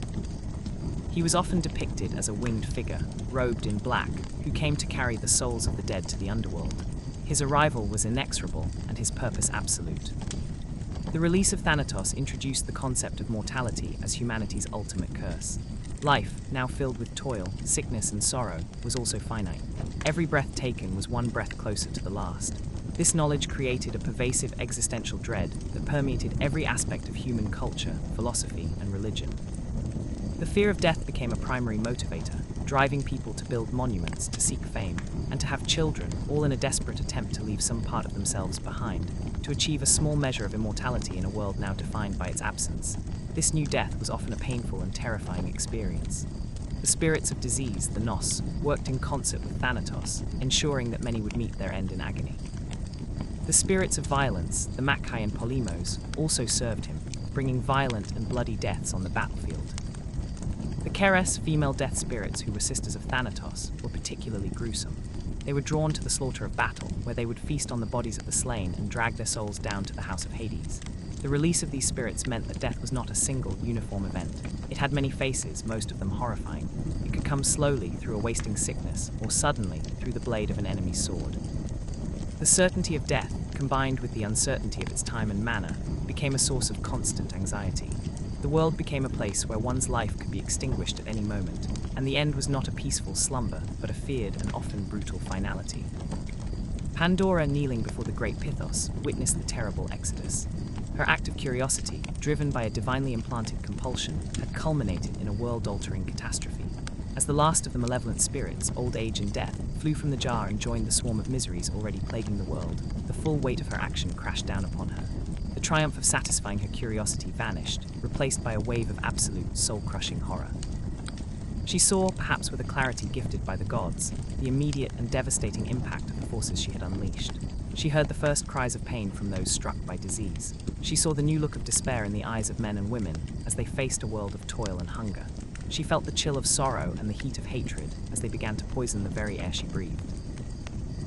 Speaker 1: He was often depicted as a winged figure, robed in black, who came to carry the souls of the dead to the underworld. His arrival was inexorable, and his purpose absolute. The release of Thanatos introduced the concept of mortality as humanity's ultimate curse. Life, now filled with toil, sickness, and sorrow, was also finite. Every breath taken was one breath closer to the last. This knowledge created a pervasive existential dread that permeated every aspect of human culture, philosophy, and religion. The fear of death became a primary motivator, driving people to build monuments, to seek fame, and to have children, all in a desperate attempt to leave some part of themselves behind, to achieve a small measure of immortality in a world now defined by its absence. This new death was often a painful and terrifying experience. The spirits of disease, the Nos, worked in concert with Thanatos, ensuring that many would meet their end in agony. The spirits of violence, the Makai and Polymos, also served him, bringing violent and bloody deaths on the battlefield. The Keres, female death spirits who were sisters of Thanatos, were particularly gruesome. They were drawn to the slaughter of battle, where they would feast on the bodies of the slain and drag their souls down to the house of Hades. The release of these spirits meant that death was not a single, uniform event. It had many faces, most of them horrifying. It could come slowly through a wasting sickness, or suddenly through the blade of an enemy's sword. The certainty of death, combined with the uncertainty of its time and manner, became a source of constant anxiety. The world became a place where one's life could be extinguished at any moment, and the end was not a peaceful slumber, but a feared and often brutal finality. Pandora, kneeling before the great Pythos, witnessed the terrible exodus. Her act of curiosity, driven by a divinely implanted compulsion, had culminated in a world-altering catastrophe. As the last of the malevolent spirits, old age and death, flew from the jar and joined the swarm of miseries already plaguing the world, the full weight of her action crashed down upon her. The triumph of satisfying her curiosity vanished, replaced by a wave of absolute, soul-crushing horror. She saw, perhaps with a clarity gifted by the gods, the immediate and devastating impact of the forces she had unleashed. She heard the first cries of pain from those struck by disease. She saw the new look of despair in the eyes of men and women as they faced a world of toil and hunger. She felt the chill of sorrow and the heat of hatred as they began to poison the very air she breathed.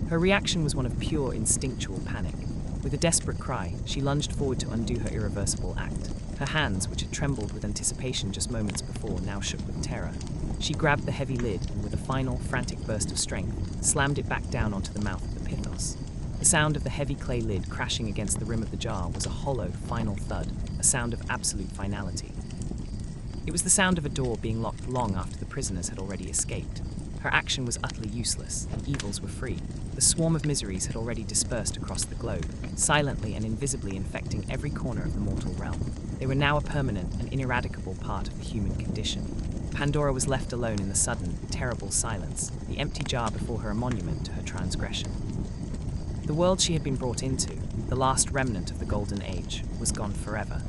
Speaker 1: Her reaction was one of pure instinctual panic. With a desperate cry, she lunged forward to undo her irreversible act. Her hands, which had trembled with anticipation just moments before, now shook with terror. She grabbed the heavy lid and, with a final, frantic burst of strength, slammed it back down onto the mouth of the Pythos. The sound of the heavy clay lid crashing against the rim of the jar was a hollow, final thud, a sound of absolute finality. It was the sound of a door being locked long after the prisoners had already escaped. Her action was utterly useless. The evils were free. The swarm of miseries had already dispersed across the globe, silently and invisibly infecting every corner of the mortal realm. They were now a permanent and ineradicable part of the human condition. Pandora was left alone in the sudden, terrible silence, the empty jar before her a monument to her transgression. The world she had been brought into, the last remnant of the Golden Age, was gone forever.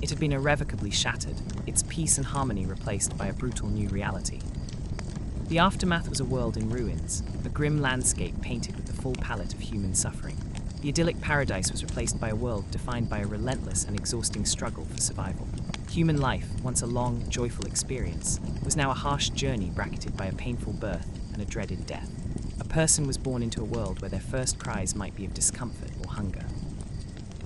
Speaker 1: It had been irrevocably shattered, its peace and harmony replaced by a brutal new reality. The aftermath was a world in ruins, a grim landscape painted with the full palette of human suffering. The idyllic paradise was replaced by a world defined by a relentless and exhausting struggle for survival. Human life, once a long, joyful experience, was now a harsh journey bracketed by a painful birth and a dreaded death. A person was born into a world where their first cries might be of discomfort or hunger.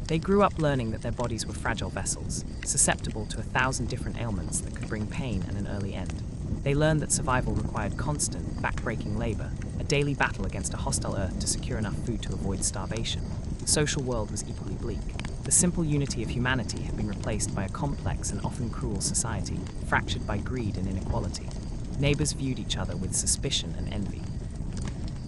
Speaker 1: They grew up learning that their bodies were fragile vessels, susceptible to 1,000 different ailments that could bring pain and an early end. They learned that survival required constant, back-breaking labor, a daily battle against a hostile Earth to secure enough food to avoid starvation. The social world was equally bleak. The simple unity of humanity had been replaced by a complex and often cruel society, fractured by greed and inequality. Neighbors viewed each other with suspicion and envy.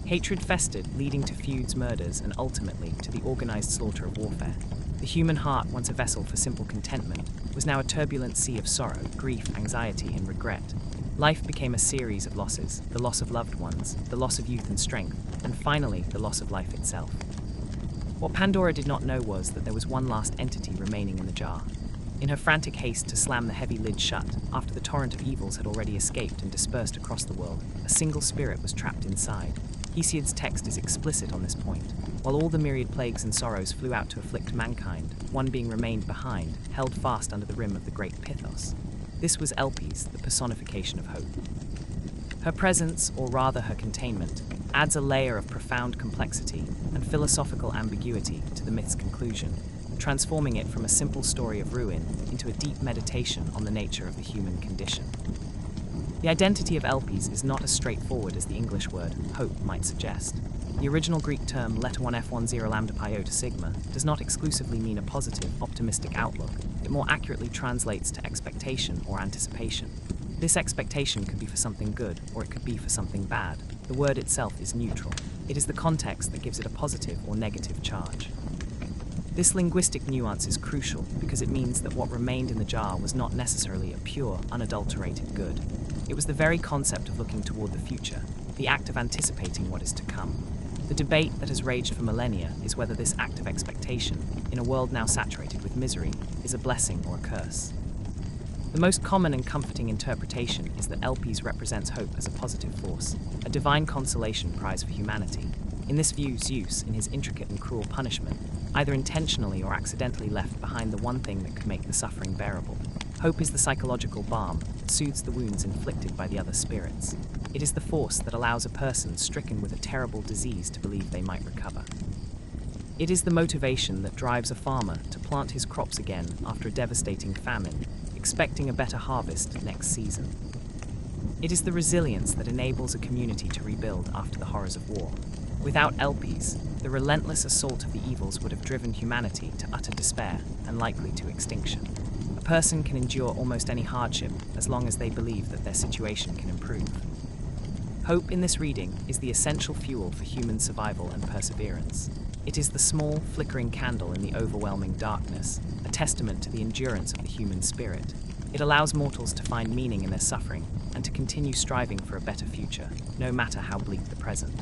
Speaker 1: Hatred festered, leading to feuds, murders, and ultimately to the organized slaughter of warfare. The human heart, once a vessel for simple contentment, was now a turbulent sea of sorrow, grief, anxiety, and regret. Life became a series of losses, the loss of loved ones, the loss of youth and strength, and finally, the loss of life itself. What Pandora did not know was that there was one last entity remaining in the jar. In her frantic haste to slam the heavy lid shut, after the torrent of evils had already escaped and dispersed across the world, a single spirit was trapped inside. Hesiod's text is explicit on this point. While all the myriad plagues and sorrows flew out to afflict mankind, one being remained behind, held fast under the rim of the great Pythos. This was Elpis, the personification of hope. Her presence, or rather her containment, adds a layer of profound complexity and philosophical ambiguity to the myth's conclusion, transforming it from a simple story of ruin into a deep meditation on the nature of the human condition. The identity of Elpis is not as straightforward as the English word hope might suggest. The original Greek term letter 1F10 lambda pi iota sigma does not exclusively mean a positive, optimistic outlook. It more accurately translates to expectation or anticipation. This expectation could be for something good, or it could be for something bad. The word itself is neutral. It is the context that gives it a positive or negative charge. This linguistic nuance is crucial because it means that what remained in the jar was not necessarily a pure, unadulterated good. It was the very concept of looking toward the future, the act of anticipating what is to come. The debate that has raged for millennia is whether this act of expectation, in a world now saturated with misery, is a blessing or a curse. The most common and comforting interpretation is that Elpis represents hope as a positive force, a divine consolation prize for humanity. In this view, Zeus, in his intricate and cruel punishment, either intentionally or accidentally left behind the one thing that could make the suffering bearable. Hope is the psychological balm that soothes the wounds inflicted by the other spirits. It is the force that allows a person stricken with a terrible disease to believe they might recover. It is the motivation that drives a farmer to plant his crops again after a devastating famine, expecting a better harvest next season. It is the resilience that enables a community to rebuild after the horrors of war. Without Elpis, the relentless assault of the evils would have driven humanity to utter despair and likely to extinction. A person can endure almost any hardship as long as they believe that their situation can improve. Hope in this reading is the essential fuel for human survival and perseverance. It is the small, flickering candle in the overwhelming darkness, a testament to the endurance of the human spirit. It allows mortals to find meaning in their suffering and to continue striving for a better future, no matter how bleak the present.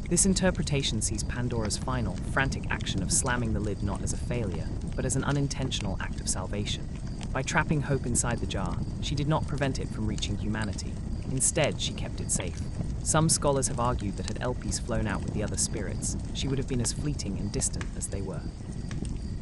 Speaker 1: This interpretation sees Pandora's final, frantic action of slamming the lid not as a failure, but as an unintentional act of salvation. By trapping hope inside the jar, she did not prevent it from reaching humanity. Instead, she kept it safe. Some scholars have argued that had Elpis flown out with the other spirits, she would have been as fleeting and distant as they were.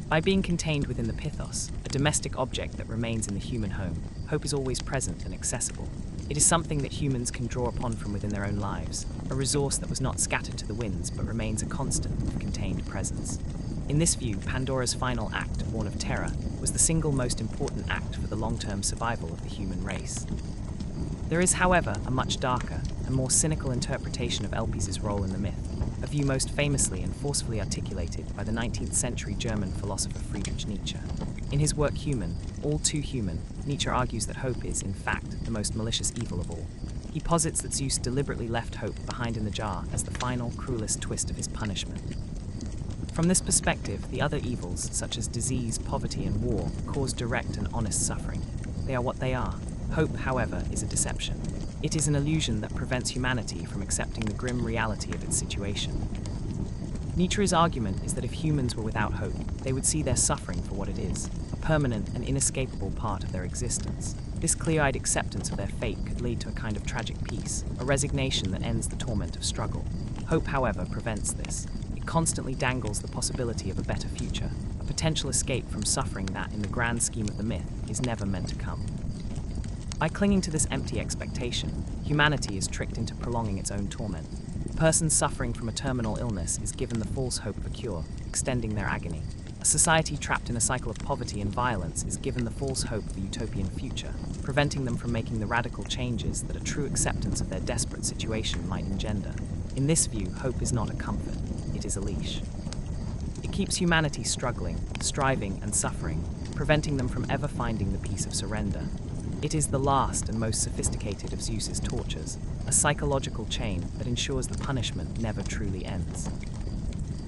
Speaker 1: By being contained within the Pythos, a domestic object that remains in the human home, hope is always present and accessible. It is something that humans can draw upon from within their own lives, a resource that was not scattered to the winds but remains a constant and contained presence. In this view, Pandora's final act, born of terror, was the single most important act for the long-term survival of the human race. There is, however, a much darker and more cynical interpretation of Elpis' role in the myth, a view most famously and forcefully articulated by the 19th century German philosopher Friedrich Nietzsche. In his work Human, All Too Human, Nietzsche argues that hope is, in fact, the most malicious evil of all. He posits that Zeus deliberately left hope behind in the jar as the final, cruelest twist of his punishment. From this perspective, the other evils, such as disease, poverty, and war, cause direct and honest suffering. They are what they are. Hope, however, is a deception. It is an illusion that prevents humanity from accepting the grim reality of its situation. Nietzsche's argument is that if humans were without hope, they would see their suffering for what it is, a permanent and inescapable part of their existence. This clear-eyed acceptance of their fate could lead to a kind of tragic peace, a resignation that ends the torment of struggle. Hope, however, prevents this. It constantly dangles the possibility of a better future, a potential escape from suffering that, in the grand scheme of the myth, is never meant to come. By clinging to this empty expectation, humanity is tricked into prolonging its own torment. A person suffering from a terminal illness is given the false hope of a cure, extending their agony. A society trapped in a cycle of poverty and violence is given the false hope of a utopian future, preventing them from making the radical changes that a true acceptance of their desperate situation might engender. In this view, hope is not a comfort, it is a leash. It keeps humanity struggling, striving, and suffering, preventing them from ever finding the peace of surrender. It is the last and most sophisticated of Zeus's tortures, a psychological chain that ensures the punishment never truly ends.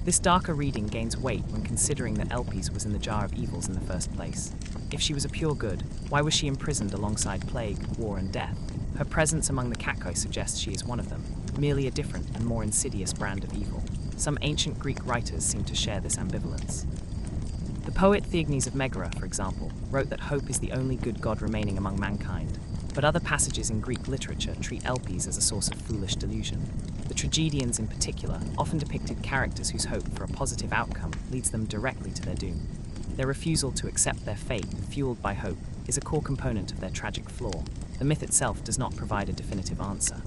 Speaker 1: This darker reading gains weight when considering that Elpis was in the jar of evils in the first place. If she was a pure good, why was she imprisoned alongside plague, war, and death? Her presence among the Kakoi suggests she is one of them, merely a different and more insidious brand of evil. Some ancient Greek writers seem to share this ambivalence. The poet Theognis of Megara, for example, wrote that hope is the only good god remaining among mankind, but other passages in Greek literature treat Elpis as a source of foolish delusion. The tragedians in particular often depicted characters whose hope for a positive outcome leads them directly to their doom. Their refusal to accept their fate, fueled by hope, is a core component of their tragic flaw. The myth itself does not provide a definitive answer.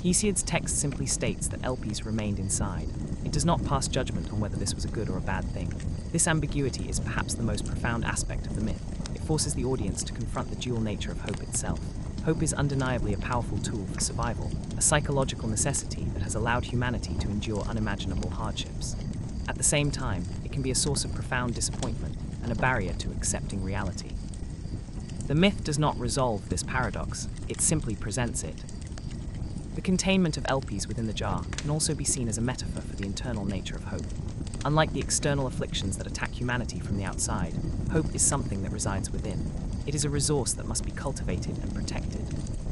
Speaker 1: Hesiod's text simply states that Elpis remained inside. It does not pass judgment on whether this was a good or a bad thing. This ambiguity is perhaps the most profound aspect of the myth. It forces the audience to confront the dual nature of hope itself. Hope is undeniably a powerful tool for survival, a psychological necessity that has allowed humanity to endure unimaginable hardships. At the same time, it can be a source of profound disappointment and a barrier to accepting reality. The myth does not resolve this paradox, it simply presents it. The containment of Elpis within the jar can also be seen as a metaphor for the internal nature of hope. Unlike the external afflictions that attack humanity from the outside, hope is something that resides within. It is a resource that must be cultivated and protected.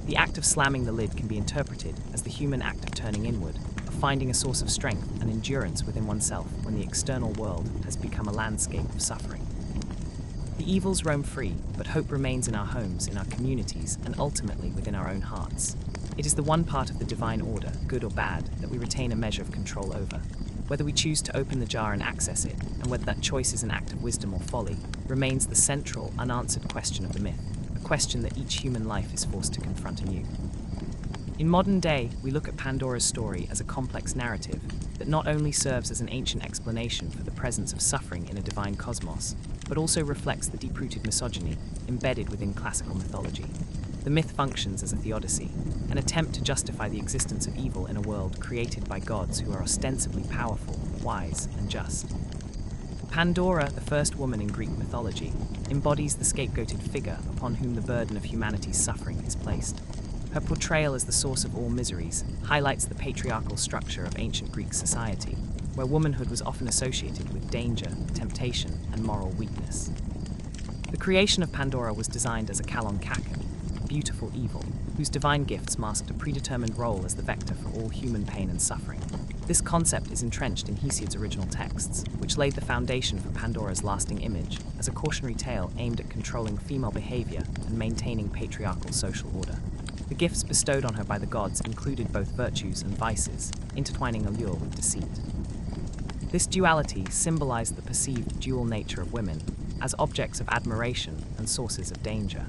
Speaker 1: The act of slamming the lid can be interpreted as the human act of turning inward, of finding a source of strength and endurance within oneself when the external world has become a landscape of suffering. The evils roam free, but hope remains in our homes, in our communities, and ultimately within our own hearts. It is the one part of the divine order, good or bad, that we retain a measure of control over. Whether we choose to open the jar and access it, and whether that choice is an act of wisdom or folly, remains the central, unanswered question of the myth, a question that each human life is forced to confront anew. In modern day, we look at Pandora's story as a complex narrative that not only serves as an ancient explanation for the presence of suffering in a divine cosmos, but also reflects the deep-rooted misogyny embedded within classical mythology. The myth functions as a theodicy, an attempt to justify the existence of evil in a world created by gods who are ostensibly powerful, wise, and just. Pandora, the first woman in Greek mythology, embodies the scapegoated figure upon whom the burden of humanity's suffering is placed. Her portrayal as the source of all miseries highlights the patriarchal structure of ancient Greek society, where womanhood was often associated with danger, temptation, and moral weakness. The creation of Pandora was designed as a kalon kaken, a beautiful evil, whose divine gifts masked a predetermined role as the vector for all human pain and suffering. This concept is entrenched in Hesiod's original texts, which laid the foundation for Pandora's lasting image as a cautionary tale aimed at controlling female behavior and maintaining patriarchal social order. The gifts bestowed on her by the gods included both virtues and vices, intertwining allure with deceit. This duality symbolized the perceived dual nature of women as objects of admiration and sources of danger.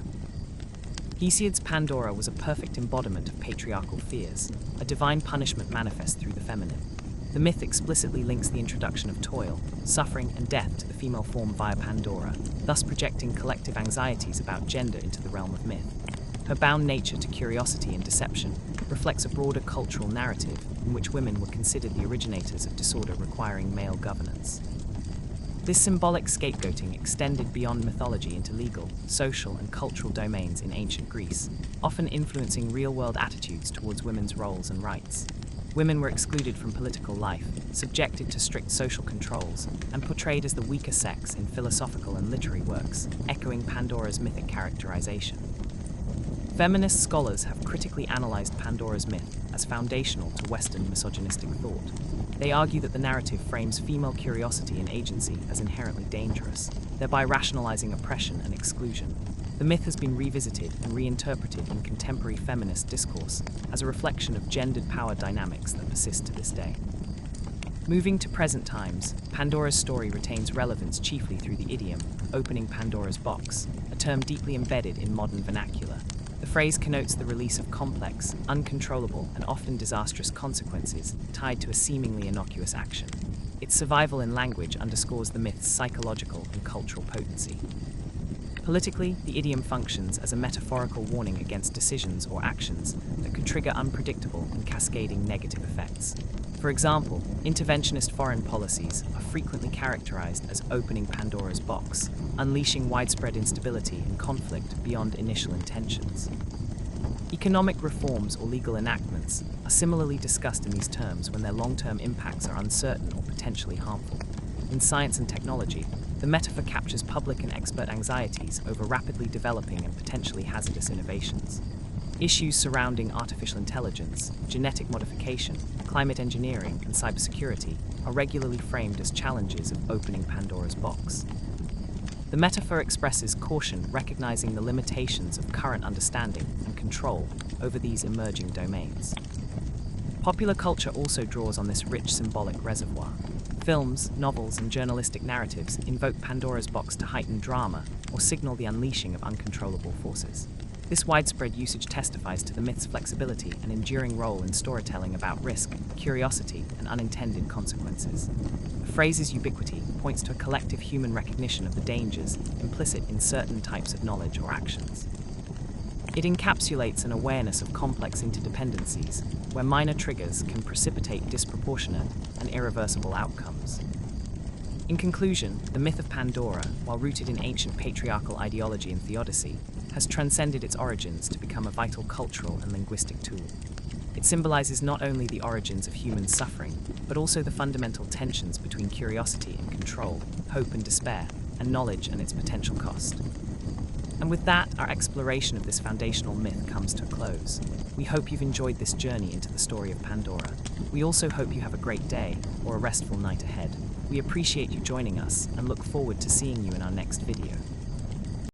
Speaker 1: Hesiod's Pandora was a perfect embodiment of patriarchal fears, a divine punishment manifest through the feminine. The myth explicitly links the introduction of toil, suffering, and death to the female form via Pandora, thus projecting collective anxieties about gender into the realm of myth. Her bound nature to curiosity and deception reflects a broader cultural narrative in which women were considered the originators of disorder requiring male governance. This symbolic scapegoating extended beyond mythology into legal, social, and cultural domains in ancient Greece, often influencing real-world attitudes towards women's roles and rights. Women were excluded from political life, subjected to strict social controls, and portrayed as the weaker sex in philosophical and literary works, echoing Pandora's mythic characterization. Feminist scholars have critically analyzed Pandora's myth as foundational to Western misogynistic thought. They argue that the narrative frames female curiosity and agency as inherently dangerous, thereby rationalizing oppression and exclusion. The myth has been revisited and reinterpreted in contemporary feminist discourse as a reflection of gendered power dynamics that persist to this day. Moving to present times, Pandora's story retains relevance chiefly through the idiom, opening Pandora's box, a term deeply embedded in modern vernacular. The phrase connotes the release of complex, uncontrollable, and often disastrous consequences tied to a seemingly innocuous action. Its survival in language underscores the myth's psychological and cultural potency. Politically, the idiom functions as a metaphorical warning against decisions or actions that could trigger unpredictable and cascading negative effects. For example, interventionist foreign policies are frequently characterized as opening Pandora's box, unleashing widespread instability and conflict beyond initial intentions. Economic reforms or legal enactments are similarly discussed in these terms when their long-term impacts are uncertain or potentially harmful. In science and technology, the metaphor captures public and expert anxieties over rapidly developing and potentially hazardous innovations. Issues surrounding artificial intelligence, genetic modification, climate engineering, and cybersecurity are regularly framed as challenges of opening Pandora's box. The metaphor expresses caution, recognizing the limitations of current understanding and control over these emerging domains. Popular culture also draws on this rich symbolic reservoir. Films, novels, and journalistic narratives invoke Pandora's box to heighten drama or signal the unleashing of uncontrollable forces. This widespread usage testifies to the myth's flexibility and enduring role in storytelling about risk, curiosity, and unintended consequences. The phrase's ubiquity points to a collective human recognition of the dangers implicit in certain types of knowledge or actions. It encapsulates an awareness of complex interdependencies, where minor triggers can precipitate disproportionate and irreversible outcomes. In conclusion, the myth of Pandora, while rooted in ancient patriarchal ideology and theodicy, has transcended its origins to become a vital cultural and linguistic tool. It symbolizes not only the origins of human suffering, but also the fundamental tensions between curiosity and control, hope and despair, and knowledge and its potential cost. And with that, our exploration of this foundational myth comes to a close. We hope you've enjoyed this journey into the story of Pandora. We also hope you have a great day or a restful night ahead. We appreciate you joining us and look forward to seeing you in our next video.